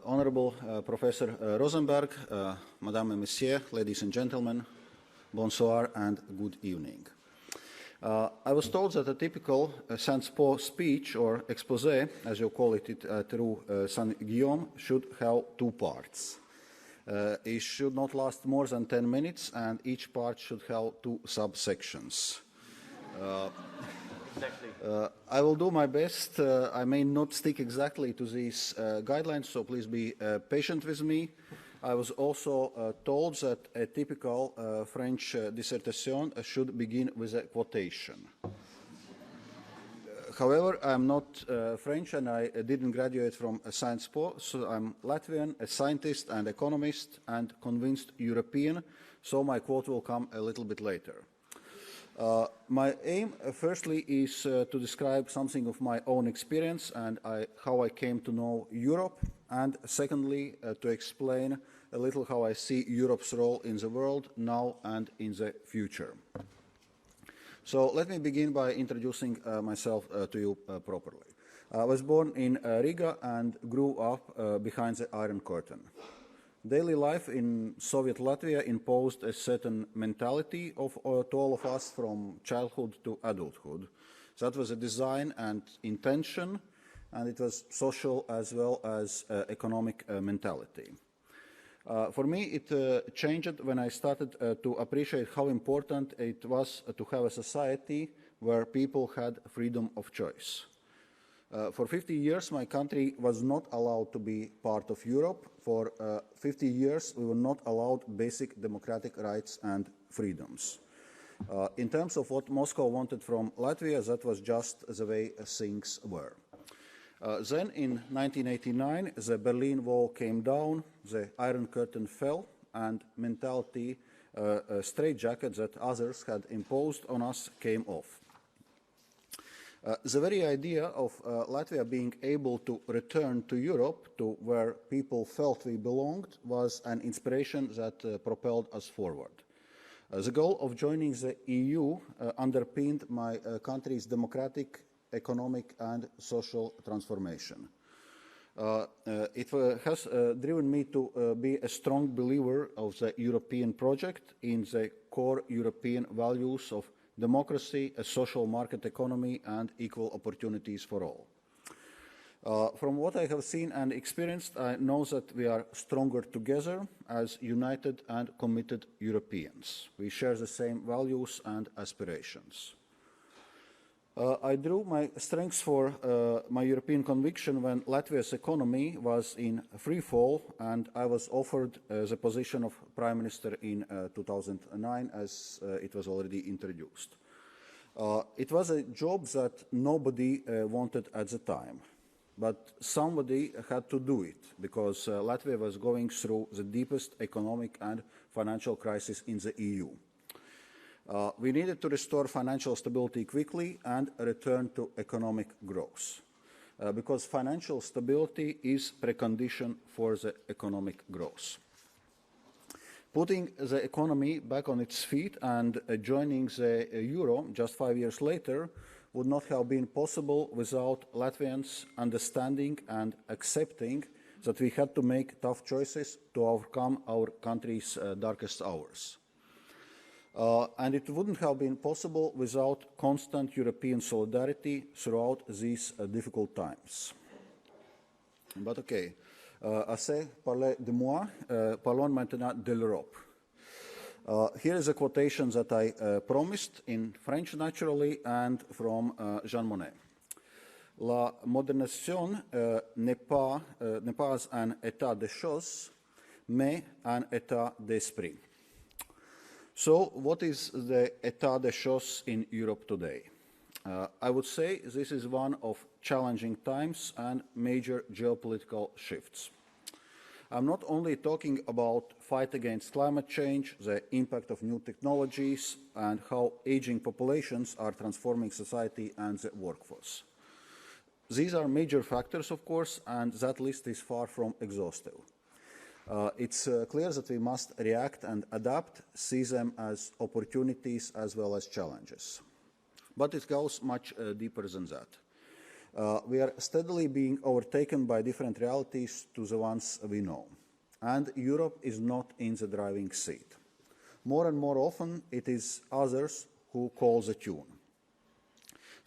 Honorable Professor Rosenberg, Madame et Messieurs, ladies and gentlemen, bonsoir and good evening. I was told that a typical Sciences Po speech or exposé, as you call it through Saint-Guillaume, should have two parts. It should not last more than 10 minutes, and each part should have two subsections. Exactly. I will do my best. I may not stick exactly to these guidelines, so please be patient with me. I was also told that a typical French dissertation should begin with a quotation. However, I'm not French and I didn't graduate from Sciences Po, so I'm Latvian, a scientist and economist and convinced European, so my quote will come a little bit later. My aim, firstly, is to describe something of my own experience and how I came to know Europe, and secondly, to explain a little how I see Europe's role in the world now and in the future. So let me begin by introducing myself to you properly. I was born in Riga and grew up behind the Iron Curtain. Daily life in Soviet Latvia imposed a certain mentality to all of us from childhood to adulthood. That was a design and intention, and it was social as well as economic mentality. For me, it changed when I started to appreciate how important it was to have a society where people had freedom of choice. For 50 years, my country was not allowed to be part of Europe. For 50 years, we were not allowed basic democratic rights and freedoms. In terms of what Moscow wanted from Latvia, that was just the way things were. Then, in 1989, the Berlin Wall came down, the Iron Curtain fell, and mentality straitjacket that others had imposed on us came off. The very idea of Latvia being able to return to Europe, to where people felt we belonged, was an inspiration that propelled us forward. The goal of joining the EU underpinned my country's democratic, economic and social transformation. It has driven me to be a strong believer of the European project in the core European values of democracy, a social market economy, and equal opportunities for all. From what I have seen and experienced, I know that we are stronger together as united and committed Europeans. We share the same values and aspirations. I drew my strengths for my European conviction when Latvia's economy was in free fall and I was offered the position of Prime Minister in 2009, as it was already introduced. It was a job that nobody wanted at the time, but somebody had to do it because Latvia was going through the deepest economic and financial crisis in the EU. We needed to restore financial stability quickly and return to economic growth, because financial stability is a precondition for the economic growth. Putting the economy back on its feet and joining the euro just 5 years later would not have been possible without Latvians understanding and accepting that we had to make tough choices to overcome our country's darkest hours. And it wouldn't have been possible without constant European solidarity throughout these difficult times. But okay, assez parlé de moi, parlons maintenant de l'Europe. Here is a quotation that I promised in French naturally and from Jean Monnet. La modernisation n'est pas un état de choses, mais un état d'esprit. So, what is the état des choses in Europe today? I would say this is one of challenging times and major geopolitical shifts. I'm not only talking about fight against climate change, the impact of new technologies, and how aging populations are transforming society and the workforce. These are major factors, of course, and that list is far from exhaustive. It's clear that we must react and adapt, see them as opportunities as well as challenges. But it goes much deeper than that. We are steadily being overtaken by different realities to the ones we know. And Europe is not in the driving seat. More and more often, it is others who call the tune.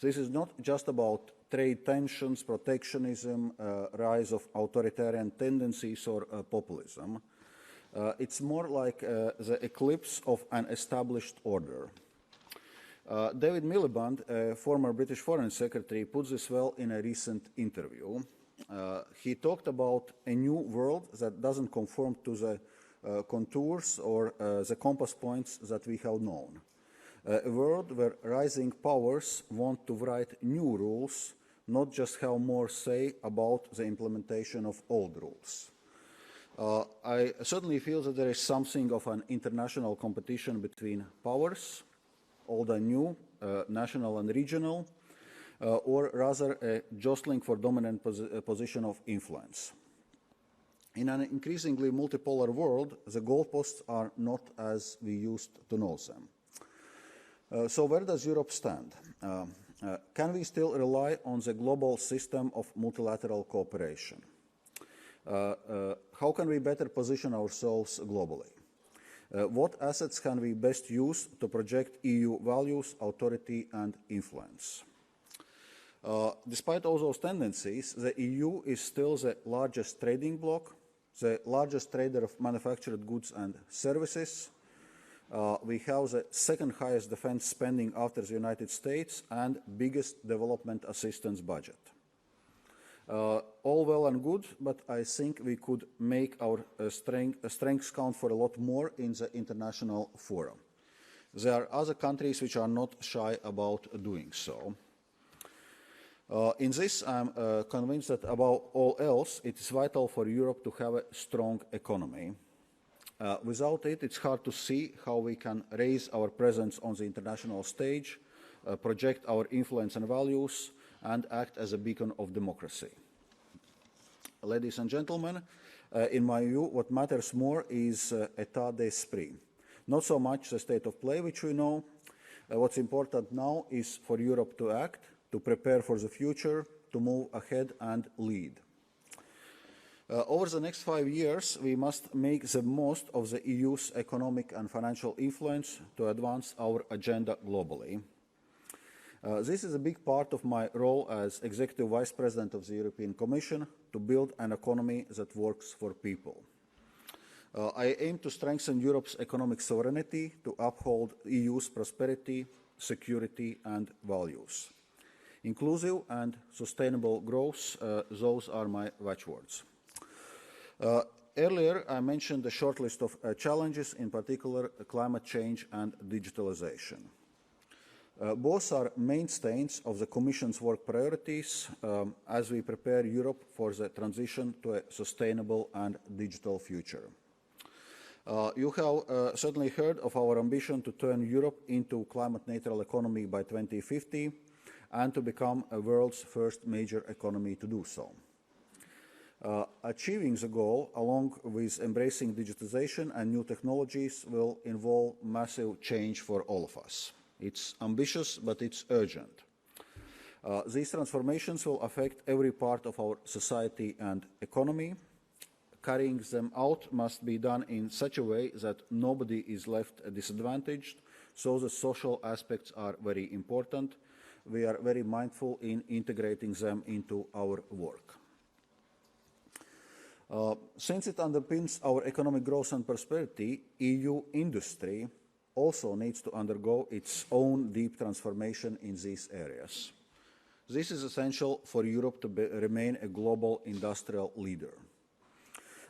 This is not just about trade tensions, protectionism, rise of authoritarian tendencies or populism. It's more like the eclipse of an established order. David Miliband, a former British Foreign Secretary, put this well in a recent interview. He talked about a new world that doesn't conform to the contours or the compass points that we have known. A world where rising powers want to write new rules, not just have more say about the implementation of old rules. I certainly feel that there is something of an international competition between powers, old and new, national and regional, or rather a jostling for dominant position of influence. In an increasingly multipolar world, the goalposts are not as we used to know them. So where does Europe stand? Can we still rely on the global system of multilateral cooperation? How can we better position ourselves globally? What assets can we best use to project EU values, authority, and influence? Despite all those tendencies, the EU is still the largest trading bloc, the largest trader of manufactured goods and services. We have the second highest defense spending after the United States and biggest development assistance budget. All well and good, but I think we could make our strengths count for a lot more in the international forum. There are other countries which are not shy about doing so. In this, I'm convinced that above all else, it is vital for Europe to have a strong economy. Without it, it's hard to see how we can raise our presence on the international stage, project our influence and values, and act as a beacon of democracy. Ladies and gentlemen, in my view, what matters more is état d'esprit. Not so much the state of play, which we know. What's important now is for Europe to act, to prepare for the future, to move ahead and lead. Over the next 5 years, we must make the most of the EU's economic and financial influence to advance our agenda globally. This is a big part of my role as Executive Vice President of the European Commission, to build an economy that works for people. I aim to strengthen Europe's economic sovereignty, to uphold EU's prosperity, security and values. Inclusive and sustainable growth, those are my watchwords. Earlier, I mentioned a short list of challenges, in particular climate change and digitalization. Both are mainstays of the Commission's work priorities as we prepare Europe for the transition to a sustainable and digital future. You have certainly heard of our ambition to turn Europe into a climate-neutral economy by 2050 and to become the world's first major economy to do so. Achieving the goal, along with embracing digitization and new technologies, will involve massive change for all of us. It's ambitious, but it's urgent. These transformations will affect every part of our society and economy. Carrying them out must be done in such a way that nobody is left disadvantaged, so the social aspects are very important. We are very mindful in integrating them into our work. Since it underpins our economic growth and prosperity, EU industry also needs to undergo its own deep transformation in these areas. This is essential for Europe to remain a global industrial leader.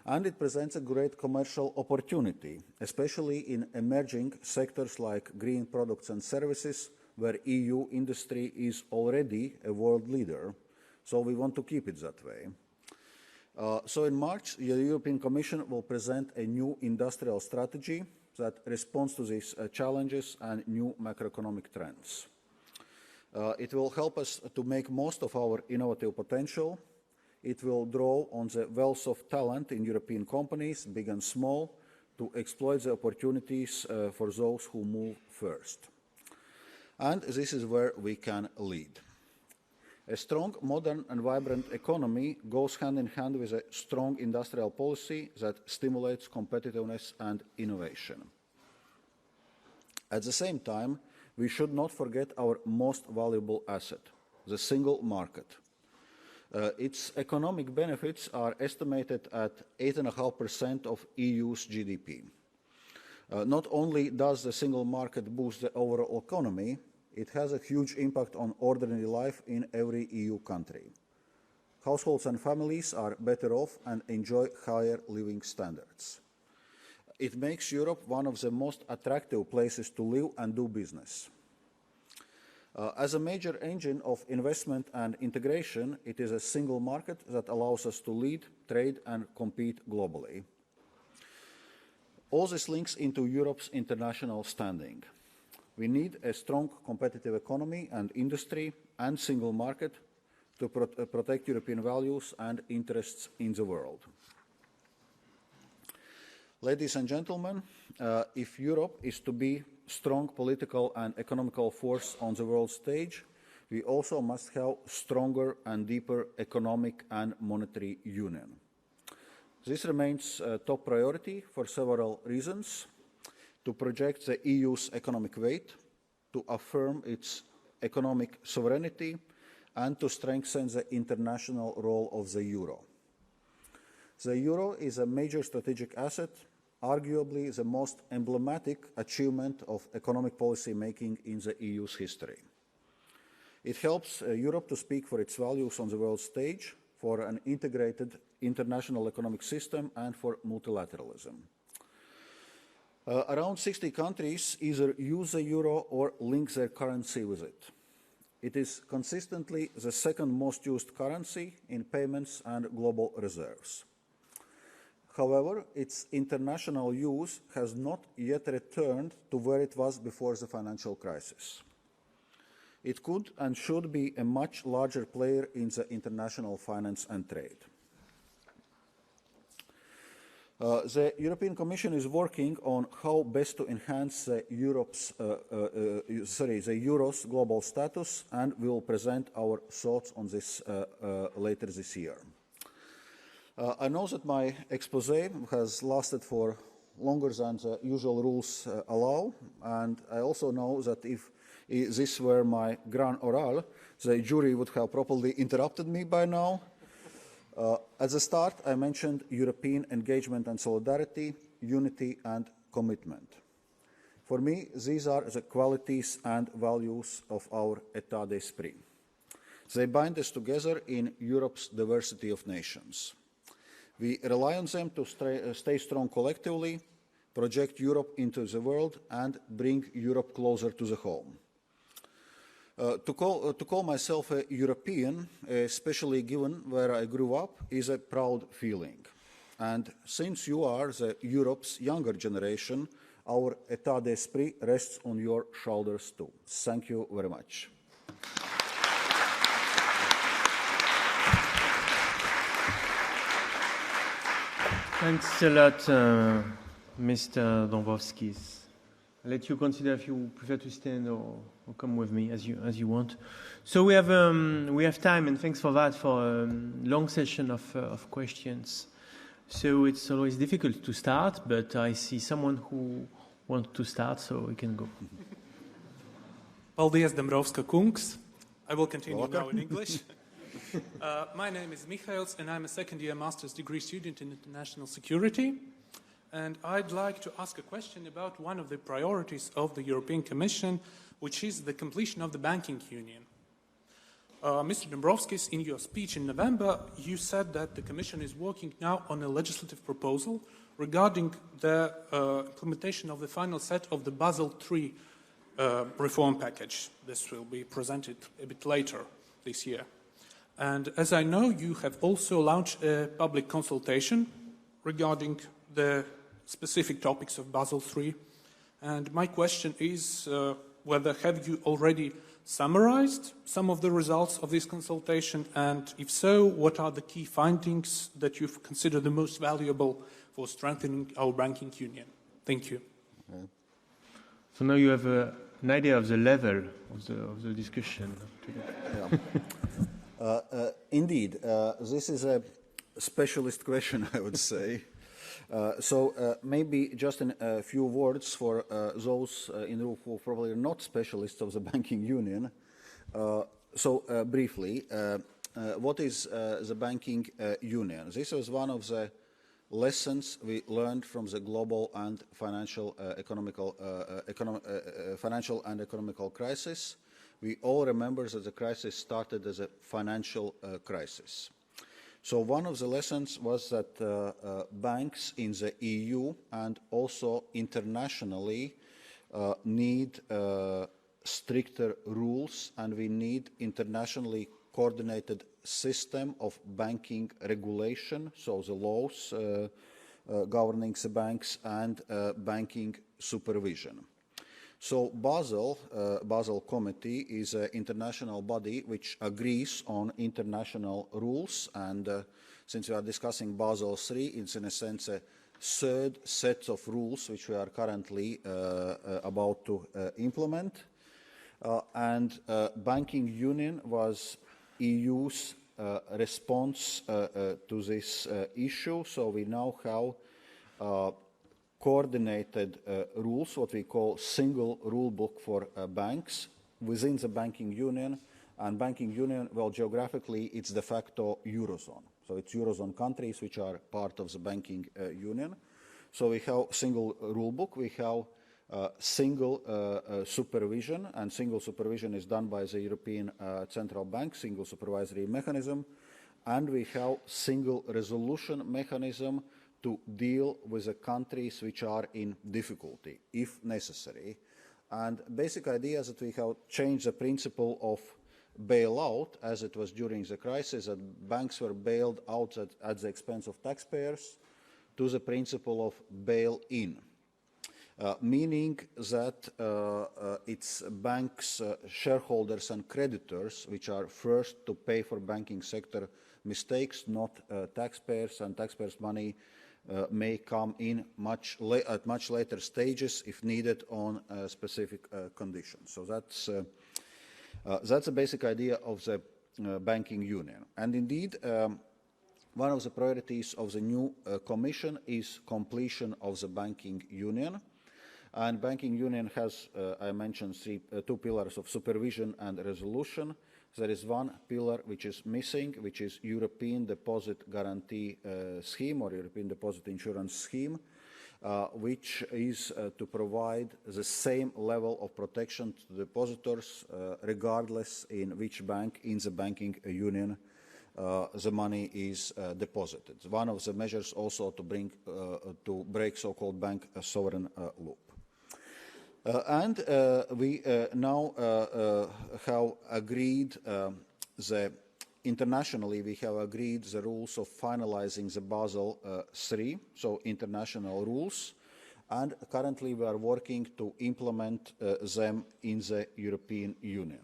And it presents a great commercial opportunity, especially in emerging sectors like green products and services, where EU industry is already a world leader, so we want to keep it that way. So in March, the European Commission will present a new industrial strategy that responds to these challenges and new macroeconomic trends. It will help us to make most of our innovative potential. it will draw on the wealth of talent in European companies, big and small, to exploit the opportunities for those who move first. And this is where we can lead. A strong, modern and vibrant economy goes hand in hand with a strong industrial policy that stimulates competitiveness and innovation. At the same time, we should not forget our most valuable asset, the single market. Its economic benefits are estimated at 8.5% of EU's GDP. Not only does the single market boost the overall economy, it has a huge impact on ordinary life in every EU country. Households and families are better off and enjoy higher living standards. It makes Europe one of the most attractive places to live and do business. As a major engine of investment and integration, it is a single market that allows us to lead, trade and compete globally. All this links into Europe's international standing. We need a strong competitive economy and industry and single market to protect European values and interests in the world. Ladies and gentlemen, if Europe is to be a strong political and economical force on the world stage, we also must have stronger and deeper economic and monetary union. This remains a top priority for several reasons: to project the EU's economic weight, to affirm its economic sovereignty, and to strengthen the international role of the euro. The euro is a major strategic asset, arguably the most emblematic achievement of economic policy making in the EU's history. It helps Europe to speak for its values on the world stage, for an integrated international economic system, and for multilateralism. Around 60 countries either use the euro or link their currency with it. It is consistently the second most used currency in payments and global reserves. However, its international use has not yet returned to where it was before the financial crisis. It could and should be a much larger player in the international finance and trade. The European Commission is working on how best to enhance the euro's global status, and we will present our thoughts on this later this year. I know that my exposé has lasted for longer than the usual rules allow, and I also know that if this were my grand oral, the jury would have probably interrupted me by now. At the start, I mentioned European engagement and solidarity, unity and commitment. For me, these are the qualities and values of our état d'esprit. They bind us together in Europe's diversity of nations. We rely on them to stay strong collectively, project Europe into the world, and bring Europe closer to the home. To call myself a European, especially given where I grew up, is a proud feeling. And since you are Europe's younger generation, our état d'esprit rests on your shoulders too. Thank you very much. Thanks a lot, Mr. Dombrovskis. I'll let you consider if you prefer to stand or come with me as you want. So we have time, and thanks for that, for a long session of questions. So it's always difficult to start, but I see someone who wants to start, so we can go. Valdis Dombrovskis kungs. I will continue now in English. My name is Michails, and I'm a second-year master's degree student in international security. And I'd like to ask a question about one of the priorities of the European Commission, which is the completion of the banking union. Mr. Dombrovskis, in your speech in November, you said that the Commission is working now on a legislative proposal regarding the implementation of the final set of the Basel III reform package. This will be presented a bit later this year. And as I know, you have also launched a public consultation regarding the specific topics of Basel III. And my question is whether have you already summarized some of the results of this consultation? And if so, what are the key findings that you consider the most valuable for strengthening our banking union? Thank you. So now you have an idea of the level of the discussion. Indeed, this is a specialist question, I would say. So maybe just in a few words for those in the room who probably are not specialists of the banking union. Briefly, what is the banking union? This was one of the lessons we learned from the global and financial and economical crisis. We all remember that the crisis started as a financial crisis. So one of the lessons was that banks in the EU and also internationally need stricter rules, and we need internationally coordinated system of banking regulation, so the laws governing the banks and banking supervision. So Basel Committee is an international body which agrees on international rules, and since we are discussing Basel III, it's in a sense a third set of rules which we are currently about to implement. Banking union was EU's response to this issue, so we now have coordinated rules, what we call single rule book for banks within the banking union. And banking union, well, geographically, it's de facto Eurozone. So it's Eurozone countries which are part of the banking union. So we have single rule book, we have single supervision, and single supervision is done by the European Central Bank, single supervisory mechanism, and we have single resolution mechanism to deal with the countries which are in difficulty, if necessary. And basic idea is that we have changed the principle of bailout, as it was during the crisis, that banks were bailed out at the expense of taxpayers, to the principle of bail-in. Meaning that it's banks, shareholders and creditors which are first to pay for banking sector mistakes, not taxpayers, and taxpayers' money may come in at much later stages if needed on specific conditions. So that's a basic idea of the banking union. And indeed, one of the priorities of the new Commission is completion of the banking union. And banking union has, I mentioned, two pillars of supervision and resolution. There is one pillar which is missing, which is European Deposit Guarantee Scheme or European Deposit Insurance Scheme, which is to provide the same level of protection to depositors regardless in which bank in the banking union the money is deposited. One of the measures also to break so-called bank sovereign loop. We now have agreed internationally we have agreed the rules of finalizing the Basel III, so international rules, and currently we are working to implement them in the European Union.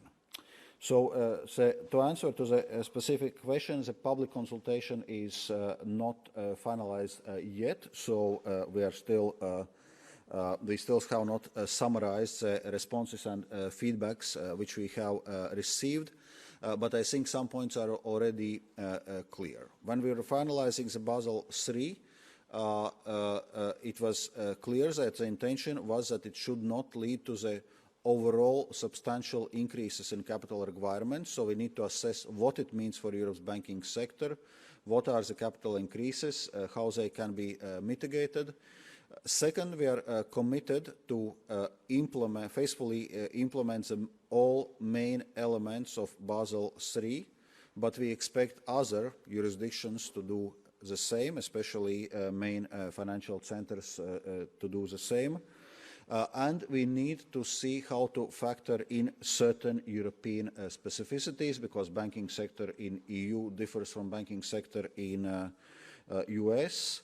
So to answer to the specific question, the public consultation is not finalized yet, so we still have not summarized the responses and feedbacks which we have received, but I think some points are already clear. When we were finalizing the Basel III, it was clear that the intention was that it should not lead to the overall substantial increases in capital requirements, so we need to assess what it means for Europe's banking sector, what are the capital increases, how they can be mitigated. Second, we are committed to faithfully implement all main elements of Basel III, but we expect other jurisdictions to do the same, especially main financial centers to do the same. And we need to see how to factor in certain European specificities, because banking sector in EU differs from banking sector in US.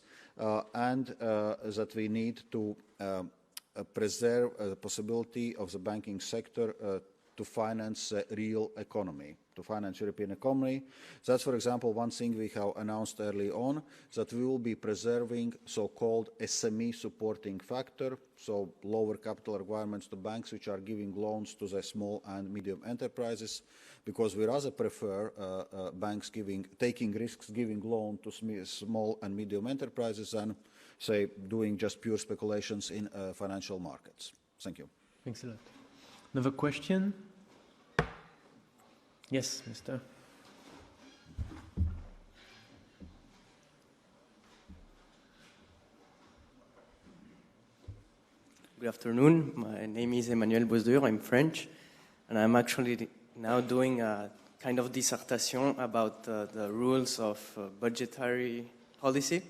And that we need to preserve the possibility of the banking sector to finance the real economy, to finance European economy. That's, for example, one thing we have announced early on, that we will be preserving so-called SME supporting factor, so lower capital requirements to banks which are giving loans to the small and medium enterprises, because we rather prefer banks taking risks, giving loan to small and medium enterprises than, say, doing just pure speculations in financial markets. Thank you. Thanks a lot. Another question? Yes, Mr. Good afternoon. My name is Emmanuel Bosdur. I'm French, and I'm actually now doing a kind of dissertation about the rules of budgetary policy.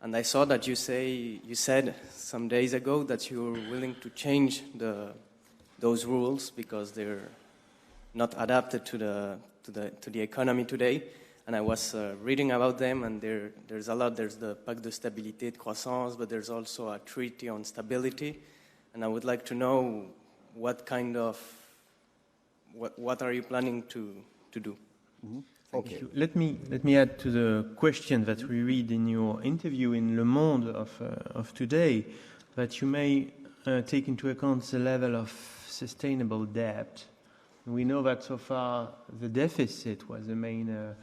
And I saw that you said some days ago that you were willing to change those rules because they're not adapted to the economy today. And I was reading about them, and there's a lot. There's the Pact de stabilité de croissance, but there's also a treaty on stability. And I would like to know what are you planning to do? Mm-hmm. Okay. Let me add to the question that we read in your interview in Le Monde of today, that you may take into account the level of sustainable debt. We know that so far the deficit was the main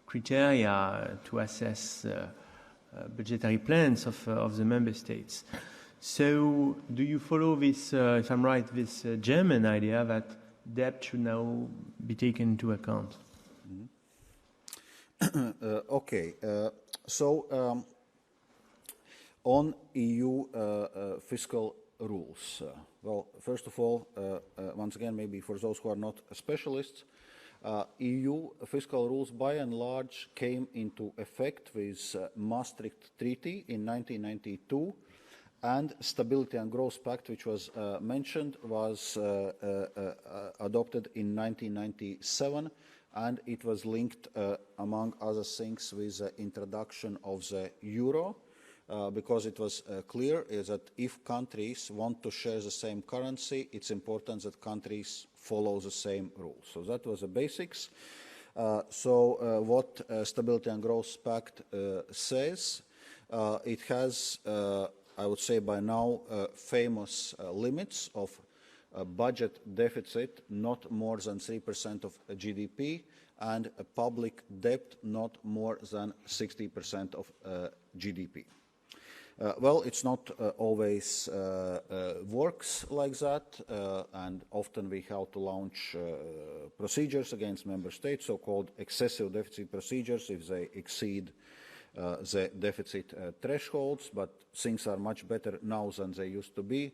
criteria to assess budgetary plans of the member states. So do you follow this, if I'm right, this German idea that debt should now be taken into account? Mm-hmm. Okay, so on EU fiscal rules. Well, first of all, once again, maybe for those who are not specialists, EU fiscal rules by and large came into effect with Maastricht Treaty in 1992, and Stability and Growth Pact, which was mentioned, was adopted in 1997. And it was linked, among other things, with the introduction of the euro, because it was clear that if countries want to share the same currency, it's important that countries follow the same rules. So that was the basics. What Stability and Growth Pact says, it has, I would say by now, famous limits of a budget deficit not more than 3% of GDP and a public debt not more than 60% of GDP. Well, it's not always works like that, and often we have to launch procedures against member states, so-called excessive deficit procedures, if they exceed the deficit thresholds, but things are much better now than they used to be.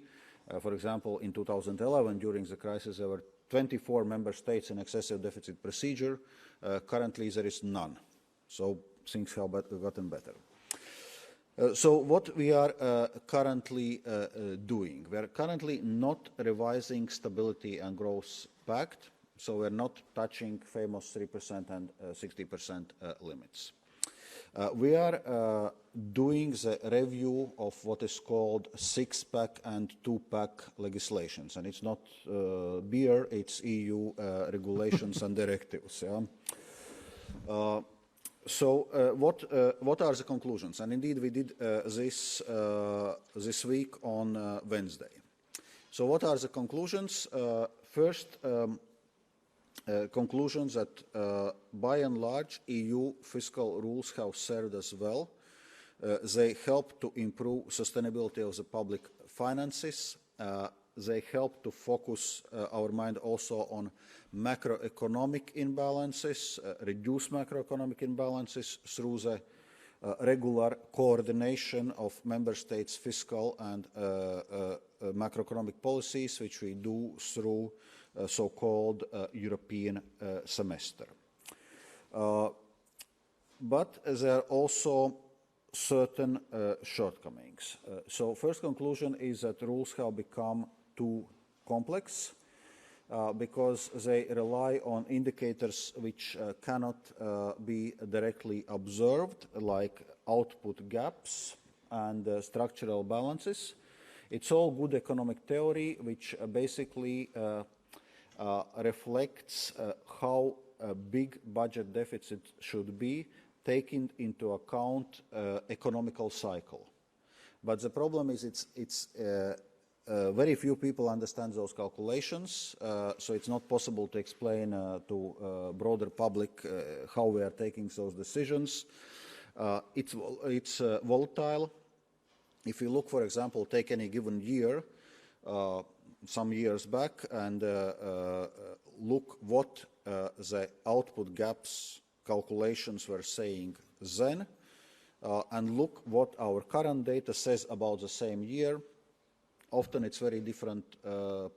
For example, in 2011, during the crisis, there were 24 member states in excessive deficit procedure. Currently, there is none. So things have gotten better. So what we are currently doing, we are currently not revising Stability and Growth Pact, so we're not touching famous 3% and 60% limits. We are doing the review of what is called six-pack and two-pack legislations, and it's not beer, it's EU regulations and directives. Yeah? What are the conclusions? And indeed, we did this week on Wednesday. So what are the conclusions? First, conclusions that by and large EU fiscal rules have served us well. They help to improve sustainability of the public finances. They help to focus our mind also on macroeconomic imbalances, reduce macroeconomic imbalances through the regular coordination of member states' fiscal and macroeconomic policies, which we do through so-called European semester. But there are also certain shortcomings. So first conclusion is that rules have become too complex because they rely on indicators which cannot be directly observed, like output gaps and structural balances. It's all good economic theory, which basically reflects how a big budget deficit should be, taking into account economical cycle. But the problem is it's very few people understand those calculations, so it's not possible to explain to broader public how we are taking those decisions. It's volatile. If you look, for example, take any given year, some years back, and look what the output gaps calculations were saying then, and look what our current data says about the same year, often it's very different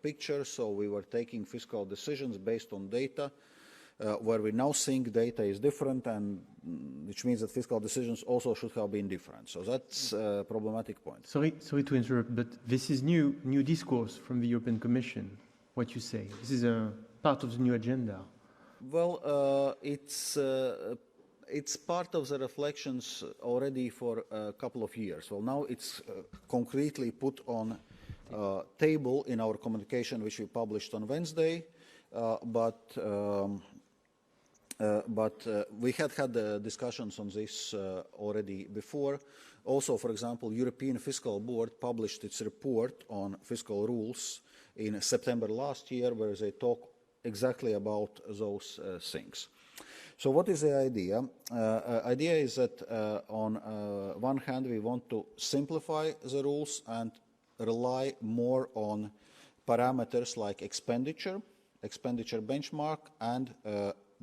picture. So we were taking fiscal decisions based on data, where we now think data is different, and which means that fiscal decisions also should have been different. So that's a problematic point. Sorry to interrupt, but this is new discourse from the European Commission, what you say. This is a part of the new agenda. Well, it's part of the reflections already for a couple of years. Well, now it's concretely put on table in our communication, which we published on Wednesday, but we had discussions on this already before. Also, for example, European Fiscal Board published its report on fiscal rules in September last year, where they talk exactly about those things. So what is the idea? Idea is that on one hand, we want to simplify the rules and rely more on parameters like expenditure benchmark, and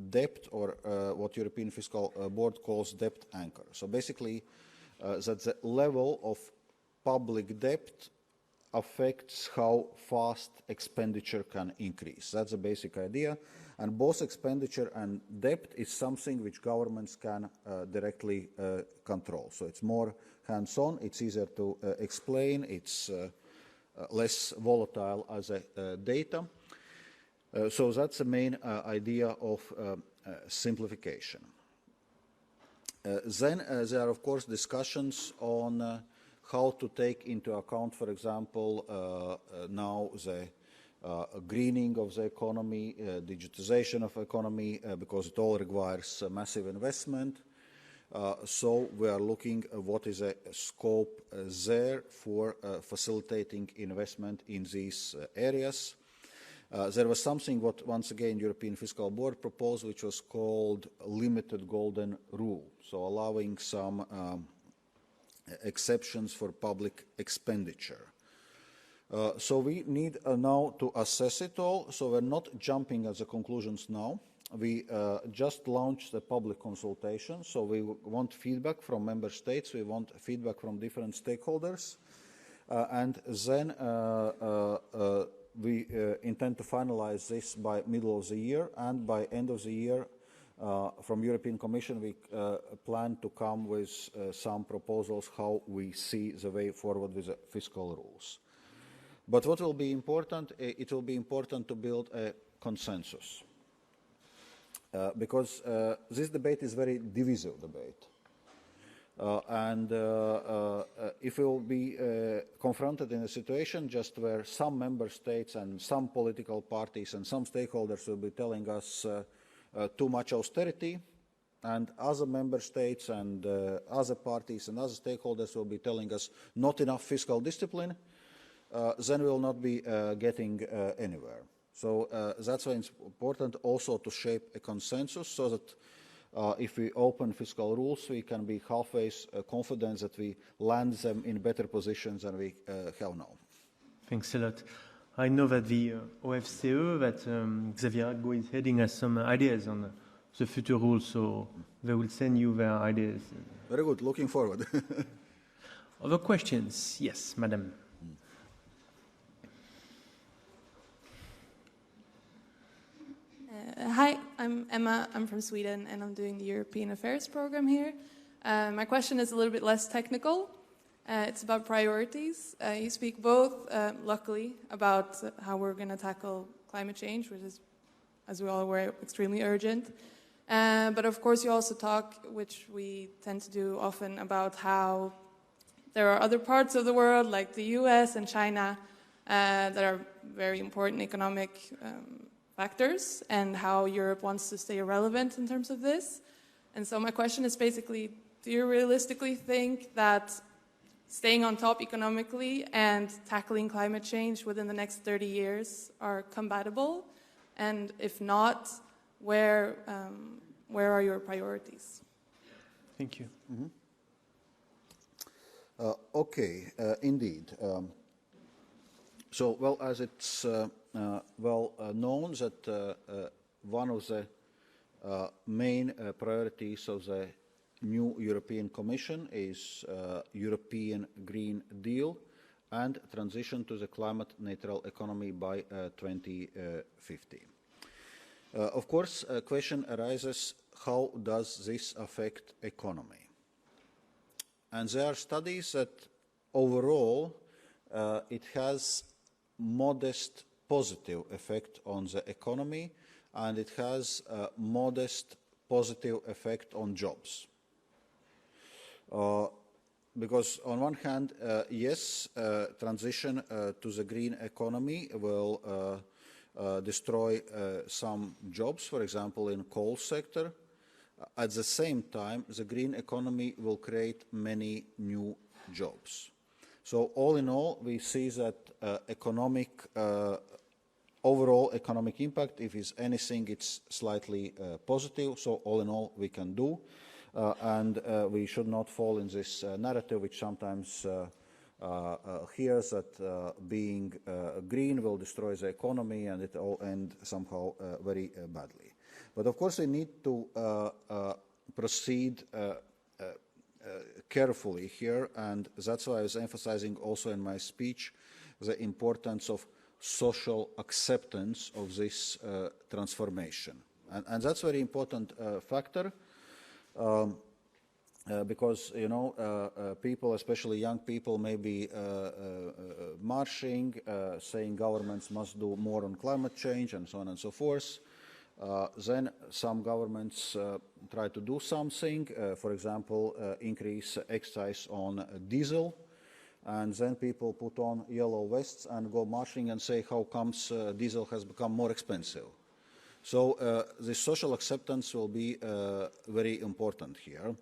debt, or what European Fiscal Board calls debt anchor. So basically, that the level of public debt affects how fast expenditure can increase. That's the basic idea. And both expenditure and debt is something which governments can directly control. So it's more hands-on, it's easier to explain, it's less volatile as a data. So that's the main idea of simplification. Then there are, of course, discussions on how to take into account, for example, now the greening of the economy, digitization of economy, because it all requires massive investment. So we are looking at what is a scope there for facilitating investment in these areas. There was something what, once again, European Fiscal Board proposed, which was called limited golden rule, so allowing some exceptions for public expenditure. So we need now to assess it all, so we're not jumping at the conclusions now. We just launched a public consultation, so we want feedback from member states, we want feedback from different stakeholders, and then we intend to finalize this by middle of the year, and by end of the year, from European Commission, we plan to come with some proposals how we see the way forward with the fiscal rules. But what will be important, it will be important to build a consensus. Because this debate is a very divisive debate. And if we will be confronted in a situation just where some member states and some political parties and some stakeholders will be telling us too much austerity, and other member states and other parties and other stakeholders will be telling us not enough fiscal discipline, then we will not be getting anywhere. So that's why it's important also to shape a consensus, so that if we open fiscal rules, we can be halfway confident that we land them in better positions than we have now. Thanks a lot. I know that the OFCE, that Xavier Agbo is heading, has some ideas on the future rules, so they will send you their ideas. Very good. Looking forward. Other questions? Yes, madam. Hi, I'm Emma. I'm from Sweden, and I'm doing the European Affairs program here. My question is a little bit less technical. It's about priorities. You speak both, luckily, about how we're going to tackle climate change, which is, as we all aware, extremely urgent. But of course, you also talk, which we tend to do often, about how there are other parts of the world, like the US and China, that are very important economic factors and how Europe wants to stay relevant in terms of this. And so my question is basically, do you realistically think that staying on top economically and tackling climate change within the next 30 years are compatible? And if not, where are your priorities? Thank you. Mm-hmm. Okay, indeed. So, well, as it's well known that one of the main priorities of the new European Commission is European Green Deal and transition to the climate neutral economy by 2050. Of course, a question arises, how does this affect economy? And there are studies that overall it has modest positive effect on the economy, and it has a modest positive effect on jobs. Because on one hand, yes, transition to the green economy will destroy some jobs, for example, in coal sector. At the same time, the green economy will create many new jobs. So all in all, we see that overall economic impact, if it's anything, it's slightly positive. So all in all, we can do. And we should not fall in this narrative which sometimes hears that being green will destroy the economy and it all end somehow very badly. But of course we need to proceed carefully here, and that's why I was emphasizing also in my speech the importance of social acceptance of this transformation. And that's a very important factor. Because, you know, people, especially young people, may be marching, saying governments must do more on climate change and so on and so forth. Then some governments try to do something, for example, increase excise on diesel, and then people put on yellow vests and go marching and say how comes diesel has become more expensive. So the social acceptance will be very important here.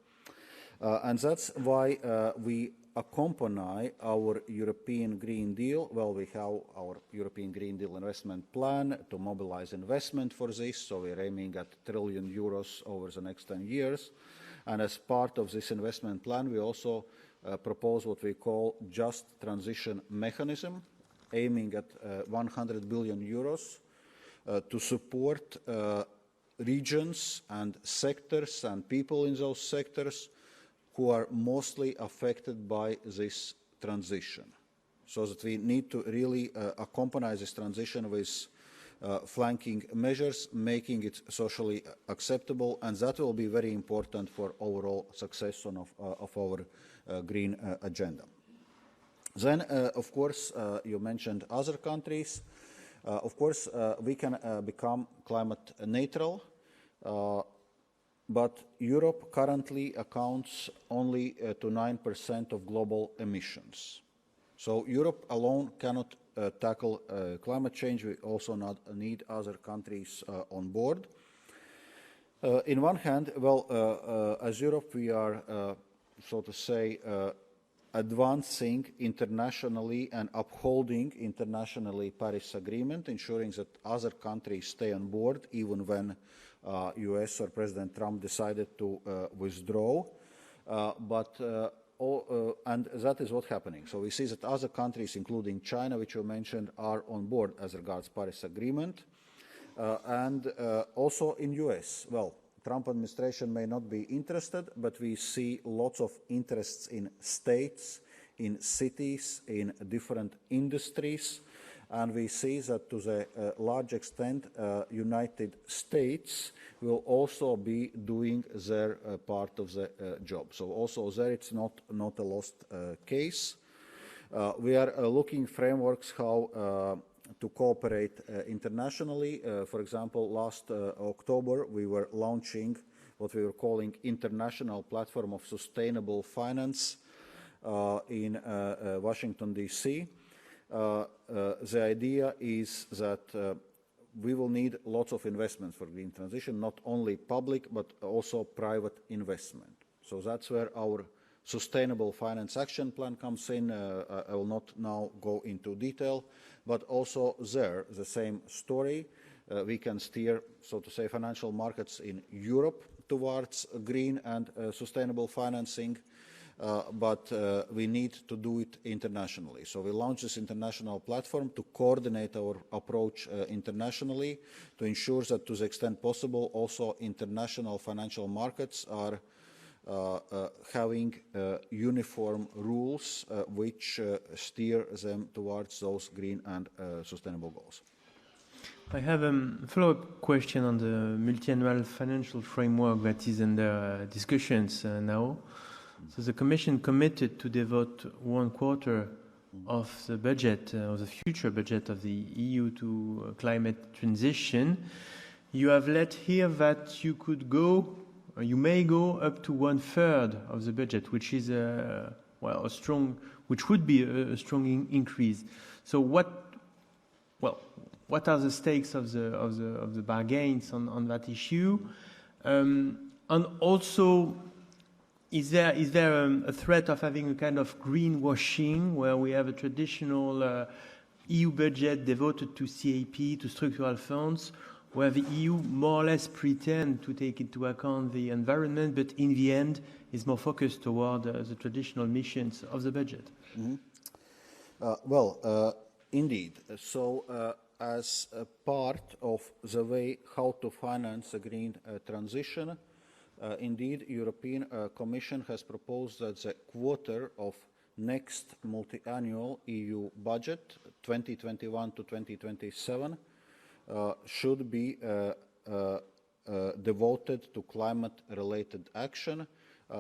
And that's why we accompany our European Green Deal. Well, we have our European Green Deal investment plan to mobilize investment for this. So we're aiming at €1 trillion over the next 10 years. And as part of this investment plan, we also propose what we call just transition mechanism, aiming at €100 billion to support regions and sectors and people in those sectors who are mostly affected by this transition. So that we need to really accompany this transition with flanking measures, making it socially acceptable, and that will be very important for overall success of our green agenda. Then, of course, you mentioned other countries. Of course, we can become climate neutral, but Europe currently accounts only to 9% of global emissions. So Europe alone cannot tackle climate change. We also need other countries on board. In one hand, well, as Europe, we are, so to say, advancing internationally and upholding internationally Paris Agreement, ensuring that other countries stay on board even when US or President Trump decided to withdraw. And that is what's happening. So we see that other countries, including China, which you mentioned, are on board as regards Paris Agreement. And also in US, well, Trump administration may not be interested, but we see lots of interests in states, in cities, in different industries. And we see that to the large extent, United States will also be doing their part of the job. So also there it's not a lost case. We are looking frameworks how to cooperate internationally. For example, last October, we were launching what we were calling International Platform of Sustainable Finance in Washington, D.C. The idea is that we will need lots of investments for green transition, not only public but also private investment. So that's where our Sustainable Finance Action Plan comes in. I will not now go into detail, but also there, the same story. We can steer, so to say, financial markets in Europe towards green and sustainable financing, but we need to do it internationally. So we launched this international platform to coordinate our approach internationally, to ensure that to the extent possible also international financial markets are having uniform rules which steer them towards those green and sustainable goals. I have a follow-up question on the multi-annual financial framework that is under discussions now. So the Commission committed to devote 1/4 of the budget, of the future budget of the EU to climate transition. You have let hear that you could go, or you may go up to 1/3 of the budget, which is which would be a strong increase. So what are the stakes of the bargains on that issue? And also, is there a threat of having a kind of greenwashing where we have a traditional EU budget devoted to CAP, to structural funds, where the EU more or less pretend to take into account the environment, but in the end is more focused toward the traditional missions of the budget? Mm-hmm. Indeed. So as a part of the way how to finance a green transition, indeed, European Commission has proposed that the quarter of next multi-annual EU budget, 2021 to 2027, should be devoted to climate-related action.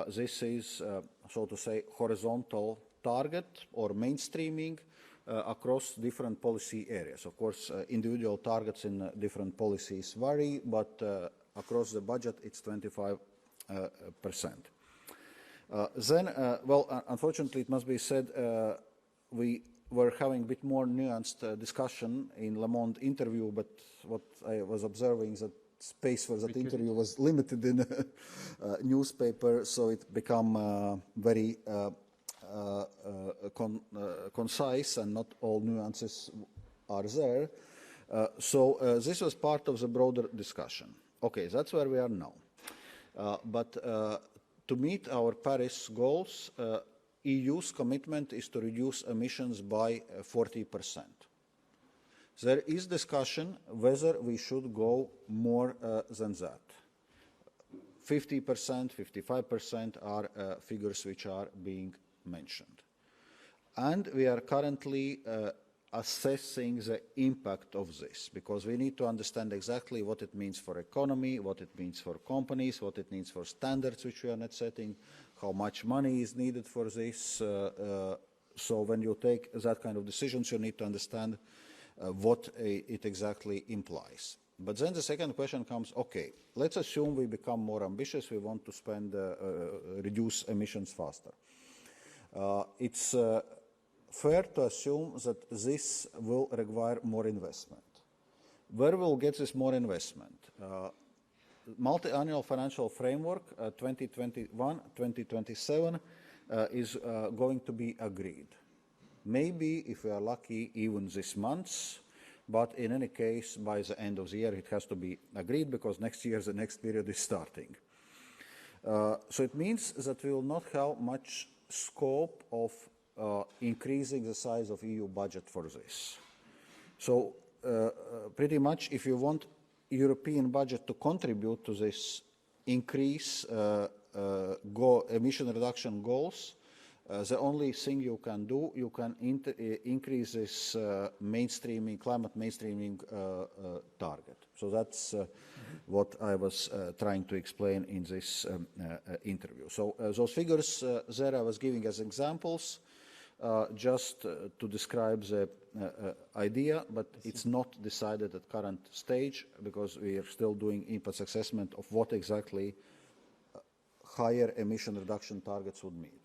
This is, so to say, horizontal target or mainstreaming across different policy areas. Of course, individual targets in different policies vary, but across the budget, it's 25%. Unfortunately, it must be said, we were having a bit more nuanced discussion in Le Monde interview, but what I was observing is that space for that interview was limited in a newspaper, so it became very concise and not all nuances are there. This was part of the broader discussion. Okay, that's where we are now. But to meet our Paris goals, EU's commitment is to reduce emissions by 40%. There is discussion whether we should go more than that. 50%, 55% are figures which are being mentioned. And we are currently assessing the impact of this, because we need to understand exactly what it means for economy, what it means for companies, what it means for standards which we are not setting, how much money is needed for this. So when you take that kind of decisions, you need to understand what it exactly implies. But then the second question comes, okay, let's assume we become more ambitious, we want to spend, reduce emissions faster. It's fair to assume that this will require more investment. Where will get this more investment? Multi-annual financial framework 2021-2027 is going to be agreed. Maybe, if we are lucky, even this month, but in any case, by the end of the year, it has to be agreed, because next year, the next period is starting. So it means that we will not have much scope of increasing the size of EU budget for this. So pretty much, if you want European budget to contribute to this increase emission reduction goals, the only thing you can do, you can increase this mainstreaming, climate mainstreaming target. So that's what I was trying to explain in this interview. So those figures there I was giving as examples just to describe the idea, but it's not decided at current stage, because we are still doing impact assessment of what exactly higher emission reduction targets would mean.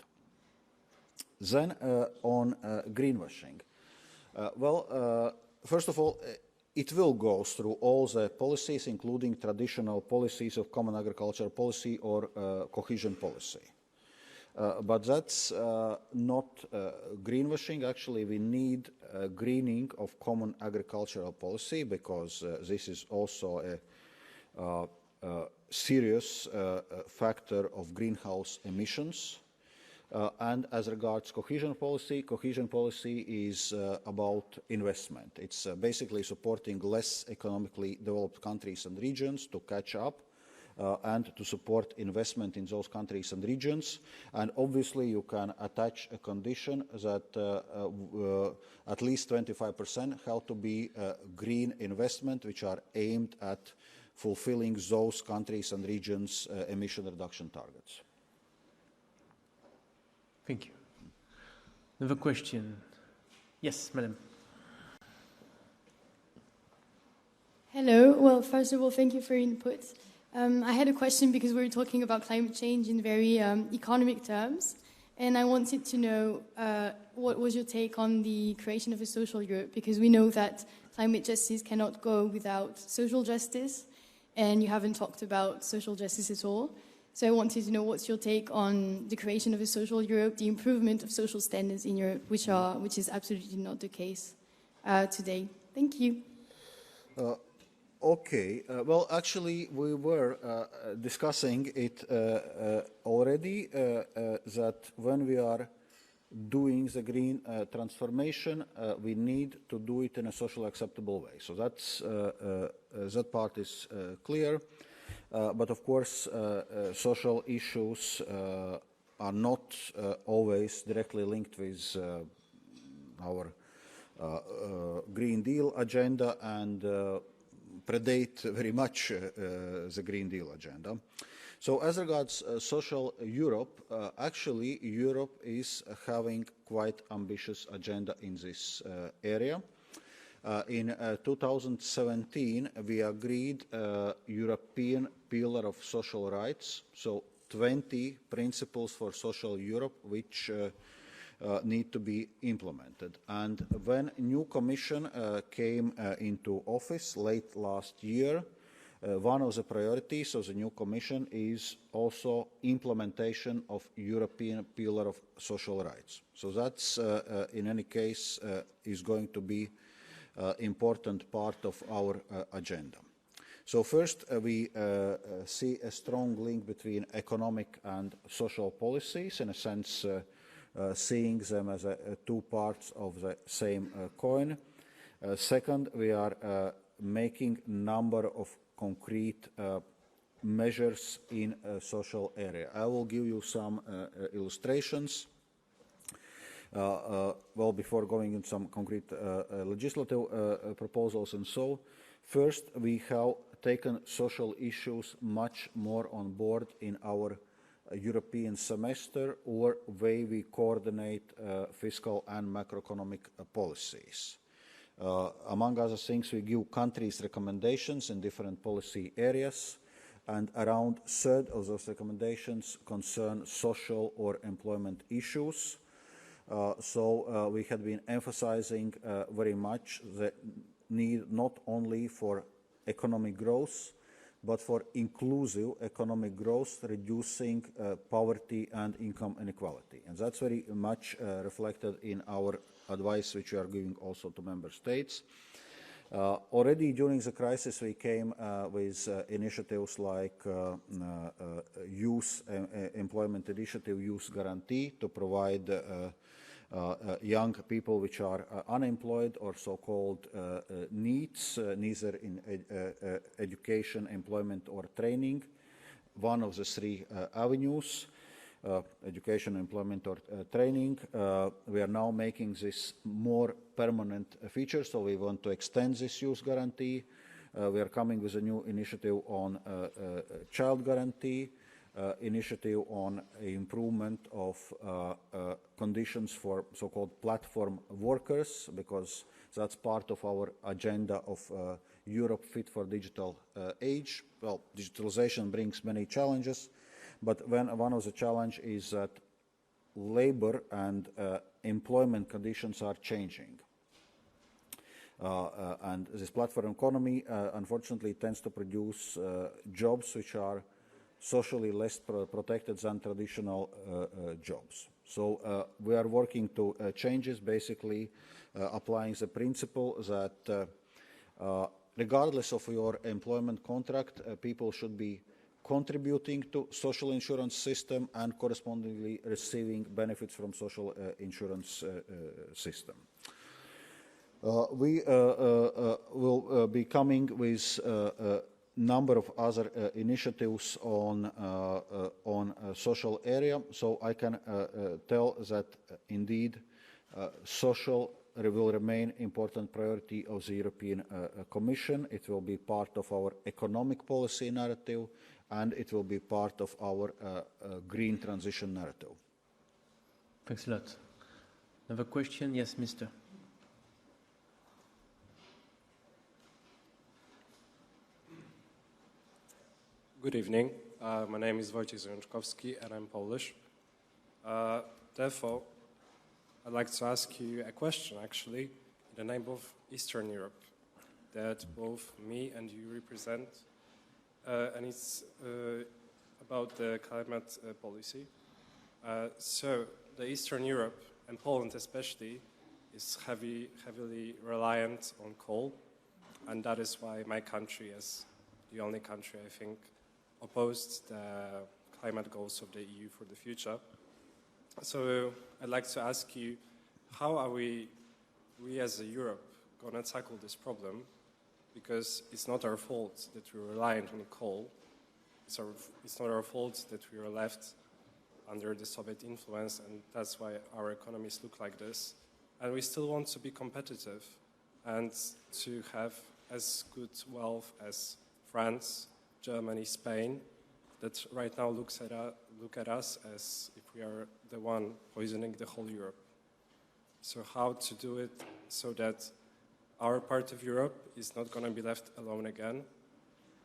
Then on greenwashing. First of all, it will go through all the policies, including traditional policies of common agricultural policy or cohesion policy. But that's not greenwashing. Actually, we need greening of common agricultural policy because this is also a serious factor of greenhouse emissions. And as regards cohesion policy is about investment. It's basically supporting less economically developed countries and regions to catch up and to support investment in those countries and regions. And obviously you can attach a condition that at least 25% have to be green investment which are aimed at fulfilling those countries and regions' emission reduction targets. Thank you. Another question. Yes, madam. Hello. Well, first of all, thank you for your input. I had a question because we were talking about climate change in very economic terms, and I wanted to know what was your take on the creation of a social Europe, because we know that climate justice cannot go without social justice, and you haven't talked about social justice at all. So I wanted to know what's your take on the creation of a social Europe, the improvement of social standards in Europe, which is absolutely not the case today. Thank you. Okay. Well, actually, we were discussing it already, that when we are doing the green transformation, we need to do it in a socially acceptable way. So that's, that part is clear. But of course, social issues are not always directly linked with our Green Deal agenda and predate very much the Green Deal agenda. So as regards social Europe, actually Europe is having quite ambitious agenda in this area. In 2017, we agreed European Pillar of Social Rights, so 20 principles for social Europe which need to be implemented. And when new Commission came into office late last year, one of the priorities of the new Commission is also implementation of European Pillar of Social Rights. So that's, in any case, is going to be important part of our agenda. So first, we see a strong link between economic and social policies, in a sense seeing them as two parts of the same coin. Second, we are making a number of concrete measures in a social area. I will give you some illustrations. Well, before going into some concrete legislative proposals and so, first we have taken social issues much more on board in our European semester or way we coordinate fiscal and macroeconomic policies. Among other things, we give countries recommendations in different policy areas, and around a third of those recommendations concern social or employment issues. So we had been emphasizing very much the need not only for economic growth, but for inclusive economic growth, reducing poverty and income inequality. And that's very much reflected in our advice, which we are giving also to member states. Already during the crisis, we came with initiatives like Youth Employment Initiative, Youth Guarantee, to provide young people which are unemployed or so-called needs, neither in education, employment or training, one of the three avenues, education, employment or training. We are now making this more permanent feature, so we want to extend this youth guarantee. We are coming with a new initiative on child guarantee, initiative on improvement of conditions for so-called platform workers, because that's part of our agenda of Europe fit for digital age. Well, digitalization brings many challenges, but one of the challenges is that labor and employment conditions are changing. And this platform economy, unfortunately, tends to produce jobs which are socially less protected than traditional jobs. So we are working to changes, basically applying the principle that regardless of your employment contract, people should be contributing to social insurance system and correspondingly receiving benefits from social insurance system. We will be coming with a number of other initiatives on social area. So I can tell that indeed social will remain important priority of the European Commission. It will be part of our economic policy narrative, and it will be part of our green transition narrative. Thanks a lot. Another question? Yes, Mr. Good evening. My name is Valdis Dombrovskis and I'm Polish. Therefore, I'd like to ask you a question, actually, in the name of Eastern Europe, that both me and you represent, and it's about the climate policy. So, the Eastern Europe, and Poland especially, is heavily reliant on coal, and that is why my country, as the only country, I think, opposed the climate goals of the EU for the future. So I'd like to ask you, how are we as a Europe going to tackle this problem? Because it's not our fault that we're reliant on coal. It's not our fault that we are left under the Soviet influence, and that's why our economies look like this. And we still want to be competitive and to have as good wealth as France, Germany, Spain, that right now look at us as if we are the one poisoning the whole Europe. So how to do it so that our part of Europe is not going to be left alone again?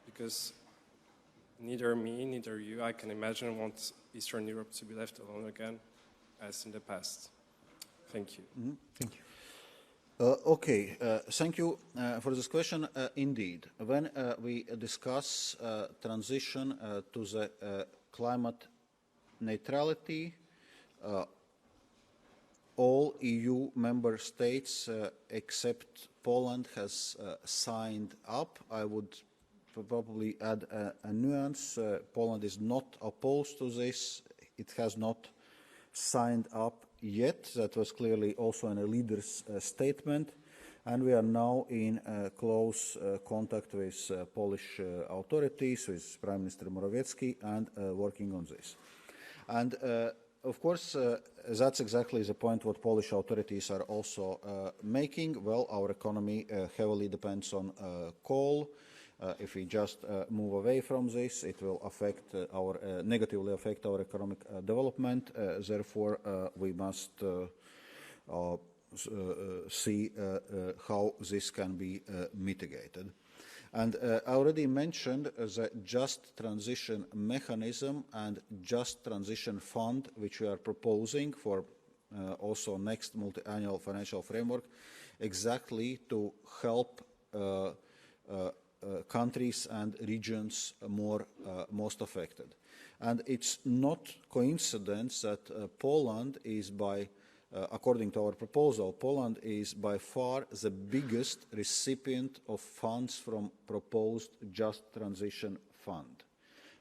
Because neither me, neither you, I can imagine, want Eastern Europe to be left alone again as in the past. Thank you. Mm-hmm. Thank you. Okay, thank you for this question. Indeed, when we discuss transition to the climate neutrality, all EU member states except Poland has signed up. I would probably add a nuance. Poland is not opposed to this. It has not signed up yet. That was clearly also in a leader's statement, and we are now in close contact with Polish authorities, with Prime Minister Morawiecki, and working on this. And of course, that's exactly the point what Polish authorities are also making. Well, our economy heavily depends on coal. If we just move away from this, it will affect negatively affect our economic development. Therefore, we must see how this can be mitigated. And I already mentioned the Just Transition Mechanism and Just Transition Fund, which we are proposing for also next multi-annual financial framework, exactly to help countries and regions most affected. And it's not coincidence that Poland is according to our proposal, Poland is by far the biggest recipient of funds from proposed Just Transition Fund.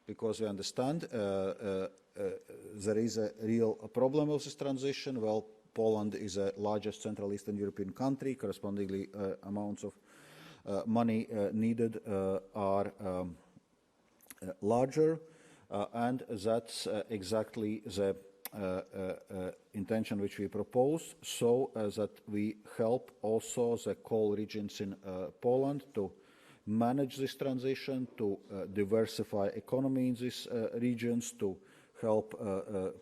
Because we understand there is a real problem of this transition. Well, Poland is the largest Central Eastern European country, correspondingly amounts of money needed are larger, and that's exactly the intention which we propose, so that we help also the coal regions in Poland to manage this transition, to diversify economy in these regions, to help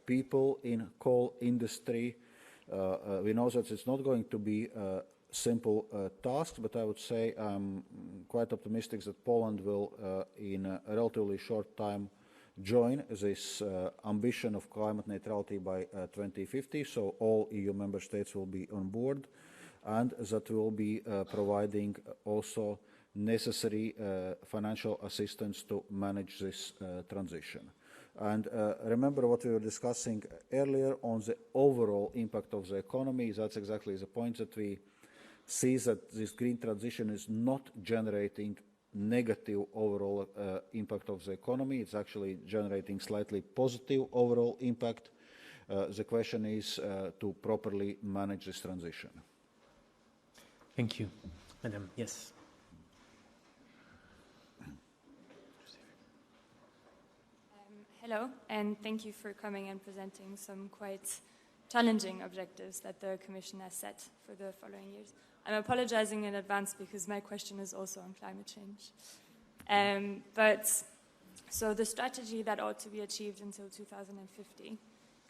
people in coal industry. We know that it's not going to be simple task, but I would say I'm quite optimistic that Poland will, in a relatively short time, join this ambition of climate neutrality by 2050. So all EU member states will be on board, and that will be providing also necessary financial assistance to manage this transition. And remember what we were discussing earlier on the overall impact of the economy. That's exactly the point, that we see that this green transition is not generating negative overall impact of the economy. It's actually generating slightly positive overall impact. The question is to properly manage this transition. Thank you. Madam, yes. Hello, and thank you for coming and presenting some quite challenging objectives that the Commission has set for the following years. I'm apologizing in advance because my question is also on climate change. So the strategy that ought to be achieved until 2050,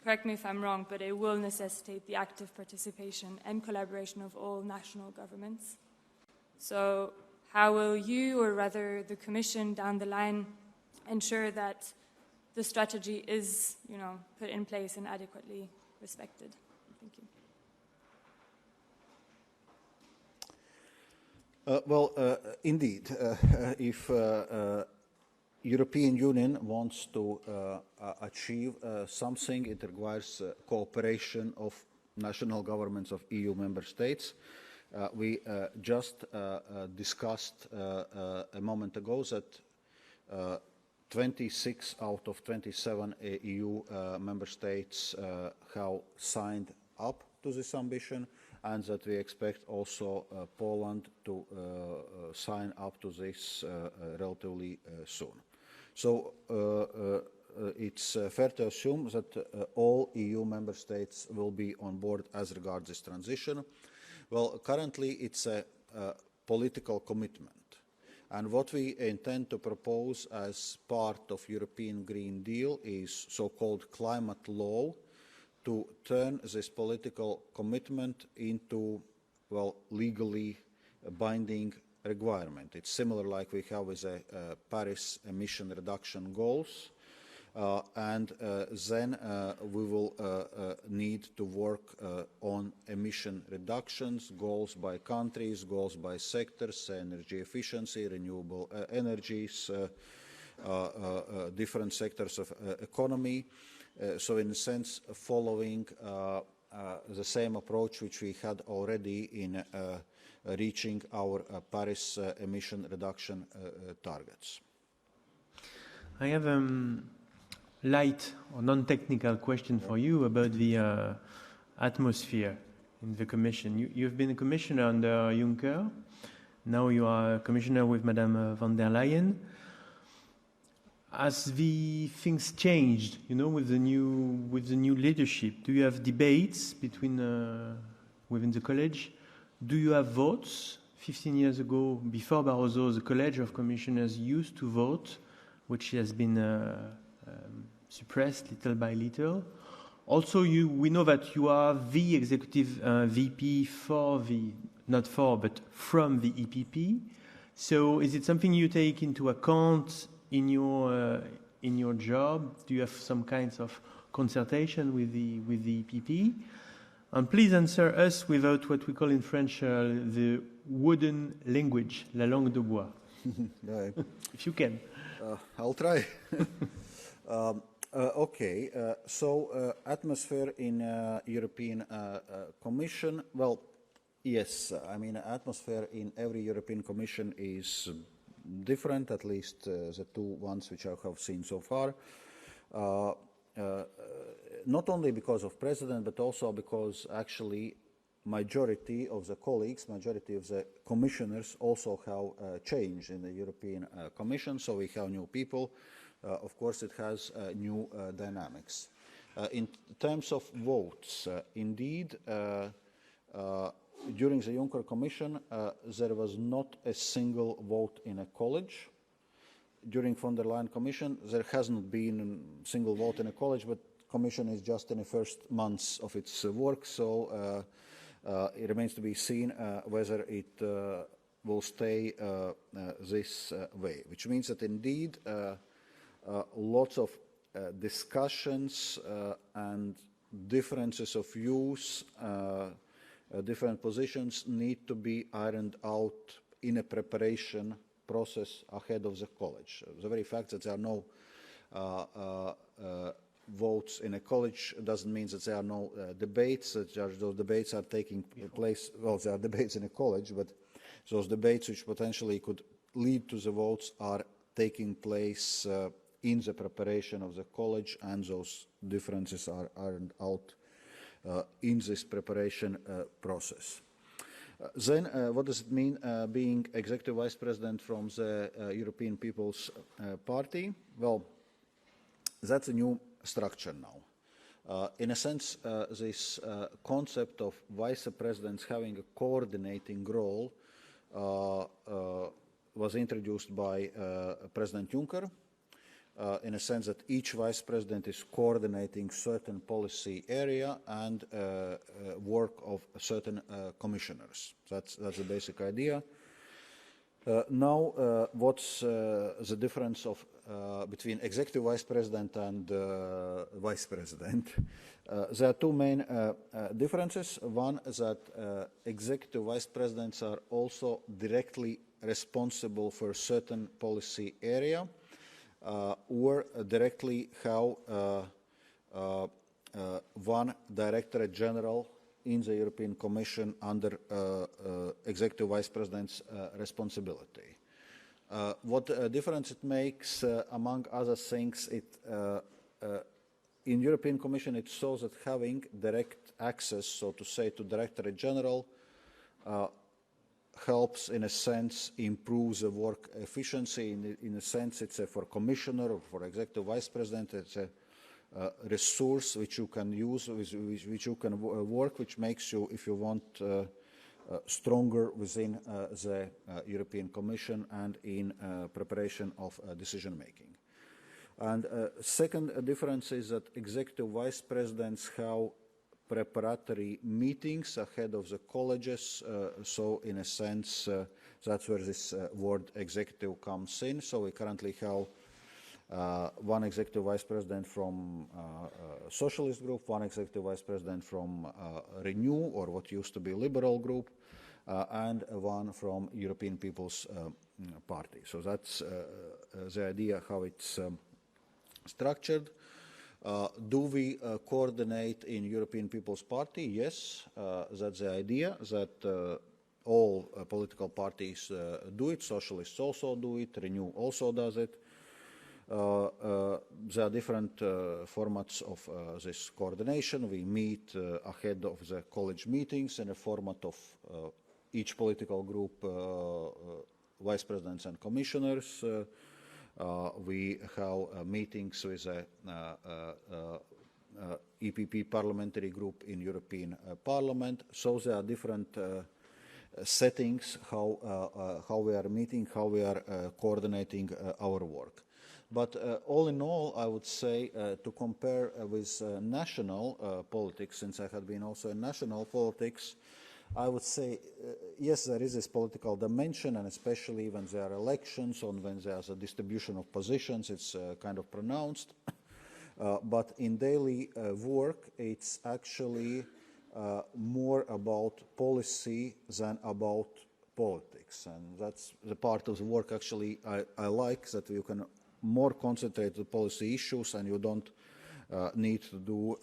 correct me if I'm wrong, but it will necessitate the active participation and collaboration of all national governments. So how will you, or rather the Commission down the line, ensure that the strategy is, put in place and adequately respected? Thank you. Indeed, if European Union wants to achieve something, it requires cooperation of national governments of EU member states. We just discussed a moment ago that 26 out of 27 EU member states have signed up to this ambition, and that we expect also Poland to sign up to this relatively soon. So it's fair to assume that all EU member states will be on board as regards this transition. Well, currently it's a political commitment. And what we intend to propose as part of European Green Deal is so-called climate law, to turn this political commitment into, legally binding requirement. It's similar like we have with the Paris emission reduction goals. And then we will need to work on emission reductions, goals by countries, goals by sectors, energy efficiency, renewable energies, different sectors of economy. So in a sense, following the same approach which we had already in reaching our Paris emission reduction targets. I have light or non-technical question for you about the atmosphere in the Commission. You've been a commissioner under Juncker. Now you are a commissioner with Madame von der Leyen. As the things changed, with the new leadership, do you have debates between within the college? Do you have votes? 15 years ago, before Barroso, the College of Commissioners used to vote, which has been suppressed little by little. Also, we know that you are the executive VP from the EPP. So, is it something you take into account in your job? Do you have some kinds of consultation with the EPP? And please answer us without what we call in French the wooden language, la langue de bois. If you can. I'll try. Okay, so atmosphere in European Commission. Well, yes, I mean, atmosphere in every European Commission is different, at least the two ones which I have seen so far. Not only because of President, but also because actually majority of the colleagues, majority of the commissioners also have changed in the European Commission, so we have new people. Of course, it has new dynamics. In terms of votes, indeed, during the Juncker Commission, there was not a single vote in a college. During von der Leyen Commission, there hasn't been a single vote in a college, but Commission is just in the first months of its work, so it remains to be seen whether it will stay this way, which means that indeed lots of discussions and differences of views different positions need to be ironed out in a preparation process ahead of the college. The very fact that there are no votes in a college doesn't mean that there are no debates. Those debates are taking place. Well, there are debates in a college, but those debates which potentially could lead to the votes are taking place in the preparation of the college, and those differences are ironed out in this preparation process. Then, what does it mean being Executive Vice President from the European People's Party? Well, that's a new structure now. In a sense, this concept of vice presidents having a coordinating role was introduced by President Juncker, in a sense that each vice president is coordinating certain policy area and work of certain commissioners. That's the basic idea. Now, what's the difference of between executive vice president and vice president? There are two main differences. One is that executive vice presidents are also directly responsible for certain policy area, or directly how one Directorate General in the European Commission under Executive Vice President's responsibility. What difference it makes, among other things, in European Commission it shows that having direct access, so to say, to Directorate General helps, in a sense, improve the work efficiency. In a sense, it's for commissioner or for executive vice president, it's a resource which you can use, which you can work, which makes you, if you want, stronger within the European Commission and in preparation of decision making. And second difference is that executive vice presidents have preparatory meetings ahead of the colleges, so in a sense that's where this word executive comes in. So we currently have one executive vice president from Socialist group, one executive vice president from Renew, or what used to be Liberal group, and one from European People's Party. So that's the idea how it's structured. Do we coordinate in European People's Party? Yes, that's the idea, that all political parties do it. Socialists also do it. Renew also does it. There are different formats of this coordination. We meet ahead of the college meetings in a format of each political group, vice presidents and commissioners. We have meetings with EPP parliamentary group in European Parliament. So there are different settings how we are meeting, how we are coordinating our work. But all in all, I would say to compare with national politics, since I had been also in national politics, I would say, yes, there is this political dimension, and especially when there are elections or when there's a distribution of positions, it's kind of pronounced. But in daily work, it's actually more about policy than about politics. And that's the part of the work actually I like, that you can more concentrate on policy issues and you don't need to do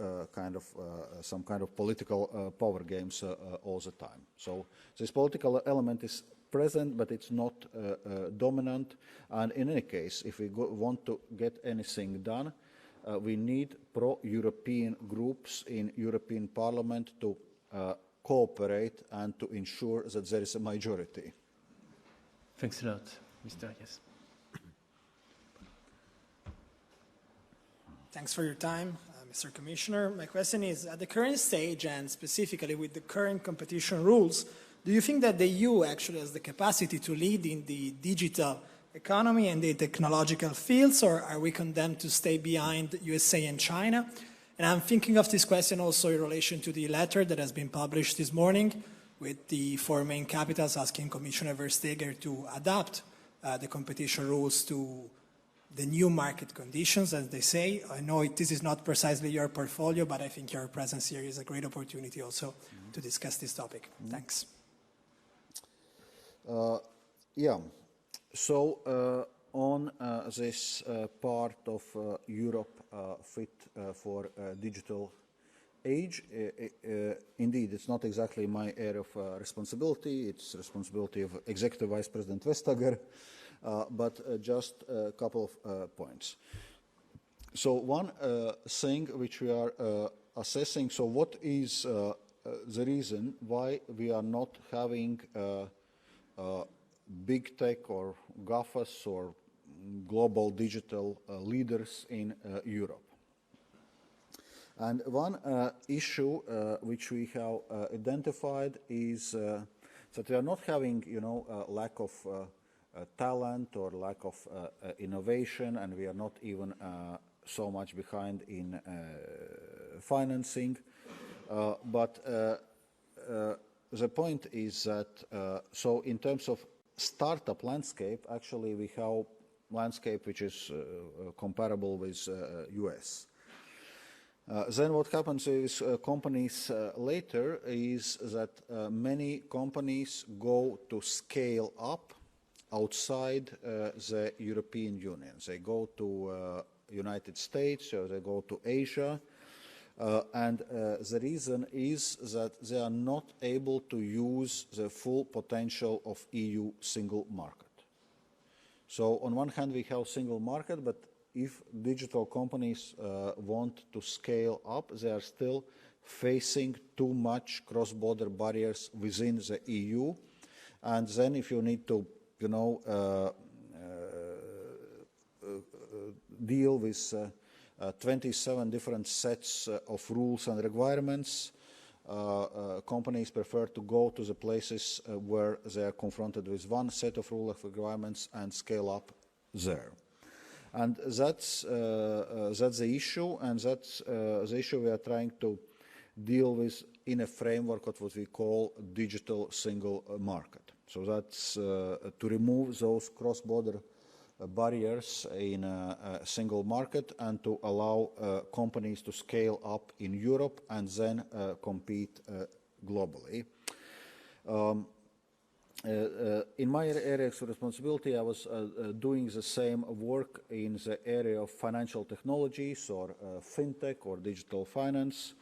some kind of political power games all the time. So this political element is present, but it's not dominant. And in any case, if we want to get anything done, we need pro-European groups in European Parliament to cooperate and to ensure that there is a majority. Thanks a lot, Mr. Yes. Thanks for your time, Mr. Commissioner. My question is, at the current stage and specifically with the current competition rules, do you think that the EU actually has the capacity to lead in the digital economy and the technological fields, or are we condemned to stay behind USA and China? And I'm thinking of this question also in relation to the letter that has been published this morning with the four main capitals asking Commissioner Verstager to adapt the competition rules to the new market conditions, as they say. I know this is not precisely your portfolio, but I think your presence here is a great opportunity also to discuss this topic. Thanks. Yeah. So on this part of Europe fit for digital age, indeed, it's not exactly my area of responsibility. It's responsibility of Executive Vice President Vestager, but just a couple of points. So one thing which we are assessing, so what is the reason why we are not having big tech or GAFAs or global digital leaders in Europe? And one issue which we have identified is that we are not having, lack of talent or lack of innovation, and we are not even so much behind in financing. But the point is that, so in terms of startup landscape, actually we have landscape which is comparable with US. Then what happens is companies later is that many companies go to scale up outside the European Union. They go to United States or they go to Asia. And the reason is that they are not able to use the full potential of EU single market. So on one hand we have single market, but if digital companies want to scale up, they are still facing too much cross-border barriers within the EU. And then if you need to, deal with 27 different sets of rules and requirements, companies prefer to go to the places where they are confronted with one set of rules and requirements and scale up there. And that's the issue, and that's the issue we are trying to deal with in a framework of what we call digital single market. So that's to remove those cross-border barriers in a single market and to allow companies to scale up in Europe and then compete globally. In my area of responsibility, I was doing the same work in the area of financial technologies or fintech or digital finance,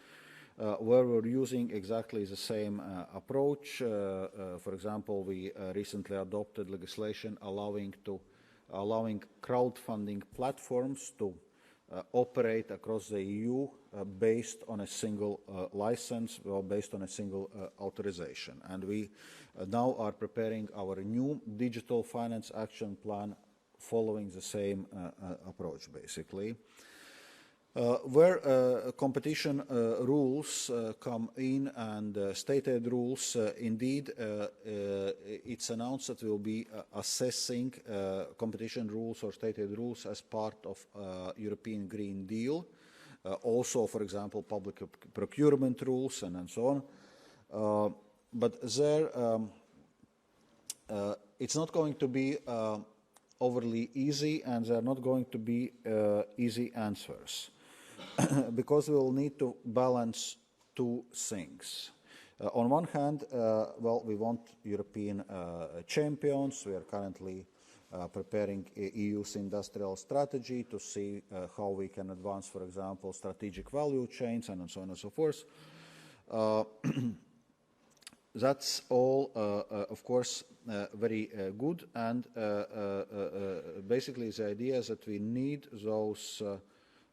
where we're using exactly the same approach. For example, we recently adopted legislation allowing crowdfunding platforms to operate across the EU based on a single license or based on a single authorization. And we now are preparing our new digital finance action plan following the same approach, basically. Where competition rules come in and state aid rules, indeed, it's announced that we'll be assessing competition rules or state aid rules as part of European Green Deal. Also, for example, public procurement rules and so on. But there, it's not going to be overly easy, and there are not going to be easy answers. Because we will need to balance two things. On one hand, we want European champions. We are currently preparing EU's industrial strategy to see how we can advance, for example, strategic value chains and so on and so forth. That's all, of course, very good. And basically the idea is that we need those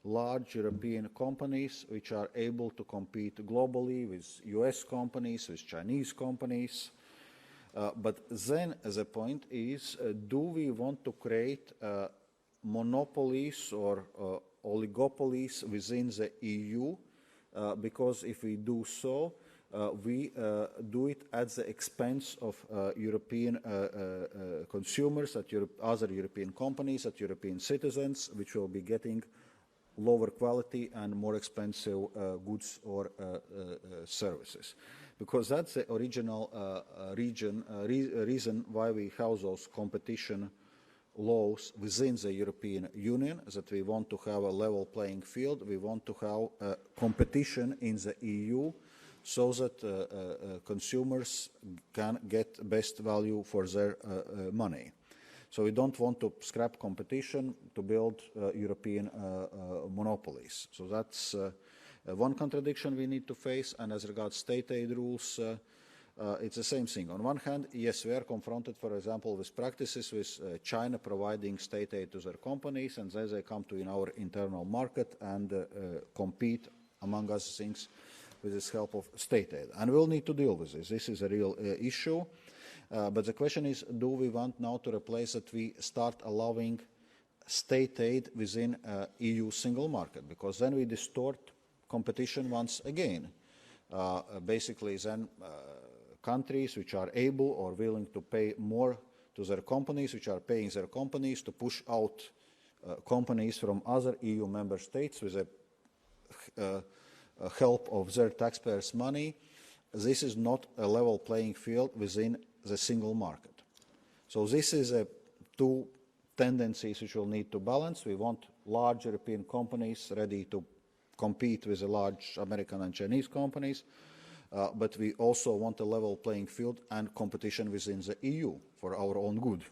large European companies which are able to compete globally with US companies, with Chinese companies. But then the point is, do we want to create monopolies or oligopolies within the EU? Because if we do so, we do it at the expense of European consumers, at other European companies, at European citizens, which will be getting lower quality and more expensive goods or services. Because that's the original reason why we have those competition laws within the European Union, that we want to have a level playing field, we want to have competition in the EU so that consumers can get best value for their money. So we don't want to scrap competition to build European monopolies. So that's one contradiction we need to face, and as regards state aid rules, it's the same thing. On one hand, yes, we are confronted, for example, with practices with China providing state aid to their companies, and then they come to in our internal market and compete, among other things, with this help of state aid. And we'll need to deal with this. This is a real issue. But the question is, do we want now to replace it? We start allowing state aid within EU single market, because then we distort competition once again. Basically, then countries which are able or willing to pay more to their companies, which are paying their companies to push out companies from other EU member states with the help of their taxpayers' money. This is not a level playing field within the single market. So this is two tendencies which we'll need to balance. We want large European companies ready to compete with the large American and Chinese companies, but we also want a level playing field and competition within the EU for our own good.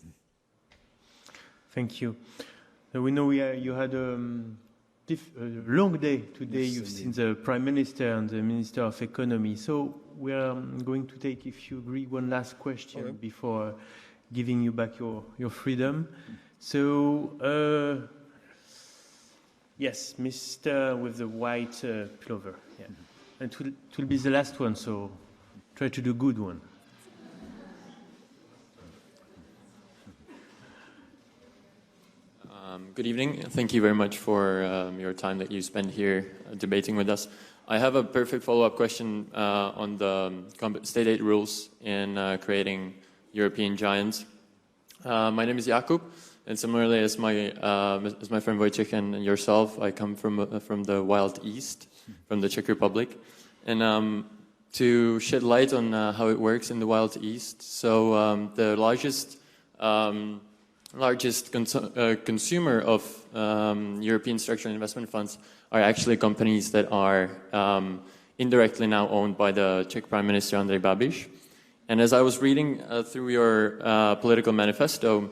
Thank you. So we know you had a long day today. Yes, You've indeed. seen the Prime Minister and the Minister of Economy. So we are going to take, if you agree, one last question before giving you back your freedom. So, yes, Mr. with the white pullover. Yeah. It will be the last one, so try to do a good one. Good evening. Thank you very much for your time that you spend here debating with us. I have a perfect follow-up question on the state aid rules in creating European giants. My name is Jakub, and similarly as my friend Wojciech and yourself, I come from the Wild East, from the Czech Republic, and to shed light on how it works in the Wild East. So the largest consumer of European structural investment funds are actually companies that are indirectly now owned by the Czech Prime Minister Andrej Babiš. And as I was reading through your political manifesto,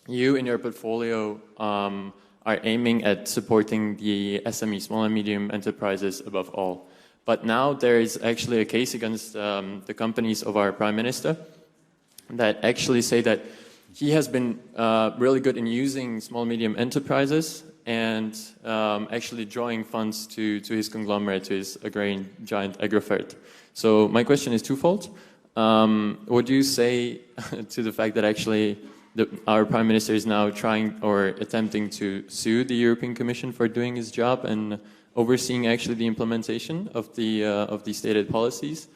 you in your portfolio are aiming at supporting the SME, small and medium enterprises above all. But now there is actually a case against the companies of our Prime Minister that actually say that he has been really good in using small medium enterprises and actually drawing funds to his conglomerate, to his agrarian giant Agrofert. So my question is twofold. What do you say to the fact that actually our Prime Minister is now trying or attempting to sue the European Commission for doing his job and overseeing actually the implementation of the stated policies?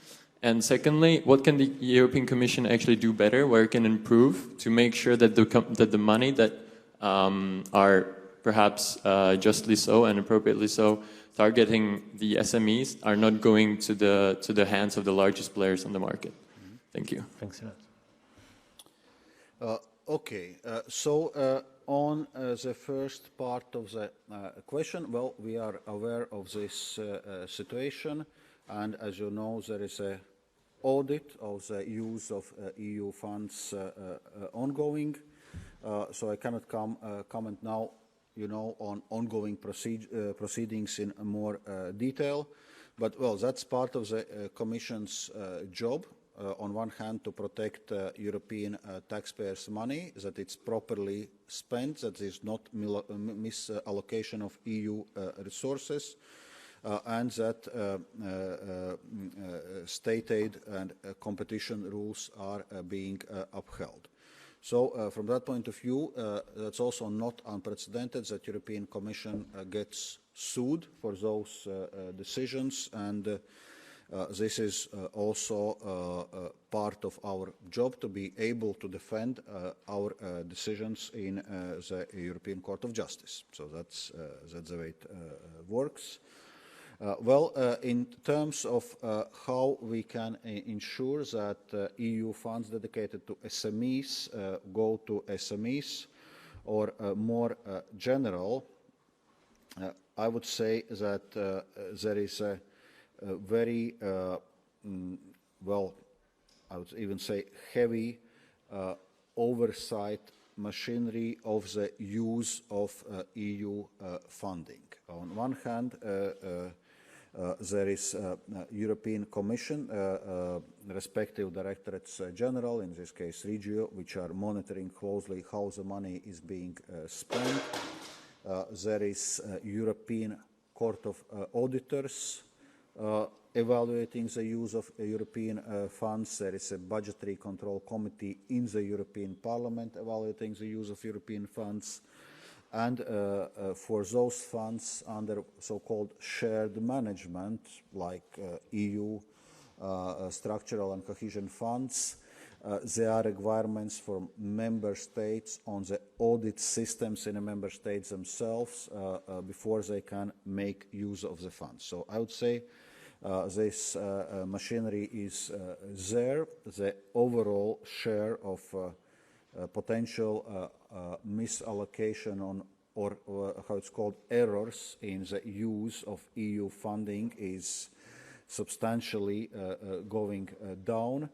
And secondly, what can the European Commission actually do better, where it can improve to make sure that the money that are perhaps justly so and appropriately so targeting the SMEs are not going to the hands of the largest players on the market? Thank you. Thanks a lot. Okay, so on the first part of the question, well, we are aware of this situation, and as you know, there is an audit of the use of EU funds ongoing, so I cannot comment now, on ongoing proceedings in more detail, but well, that's part of the Commission's job. On one hand, to protect European taxpayers' money, that it's properly spent, that there is not misallocation of EU resources, and that state aid and competition rules are being upheld. So from that point of view, that's also not unprecedented that European Commission gets sued for those decisions, and this is also part of our job to be able to defend our decisions in the European Court of Justice. So that's the way it works. In terms of how we can ensure that EU funds dedicated to SMEs go to SMEs, or more general, I would say that there is a very, well, I would even say heavy oversight machinery of the use of EU funding. On one hand, there is European Commission, respective directorates general, in this case Regio, which are monitoring closely how the money is being spent. There is European Court of Auditors evaluating the use of European funds. There is a budgetary control committee in the European Parliament evaluating the use of European funds. And for those funds under so-called shared management, like EU structural and cohesion funds, there are requirements from member states on the audit systems in the member states themselves before they can make use of the funds. So I would say this machinery is there. The overall share of potential misallocation on, or how it's called, errors in the use of EU funding is substantially going down.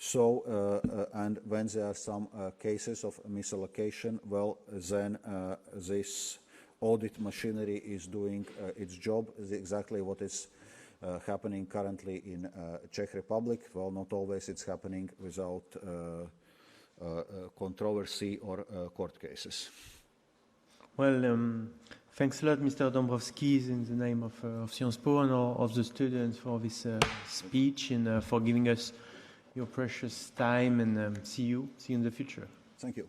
So, and when there are some cases of misallocation, well, then this audit machinery is doing its job, exactly what is happening currently in Czech Republic. Well, not always it's happening without controversy or court cases. Well, thanks a lot, Mr. Dombrovskis, in the name of Sciences Po and of the students for this speech and for giving us your precious time, and see you in the future. Thank you.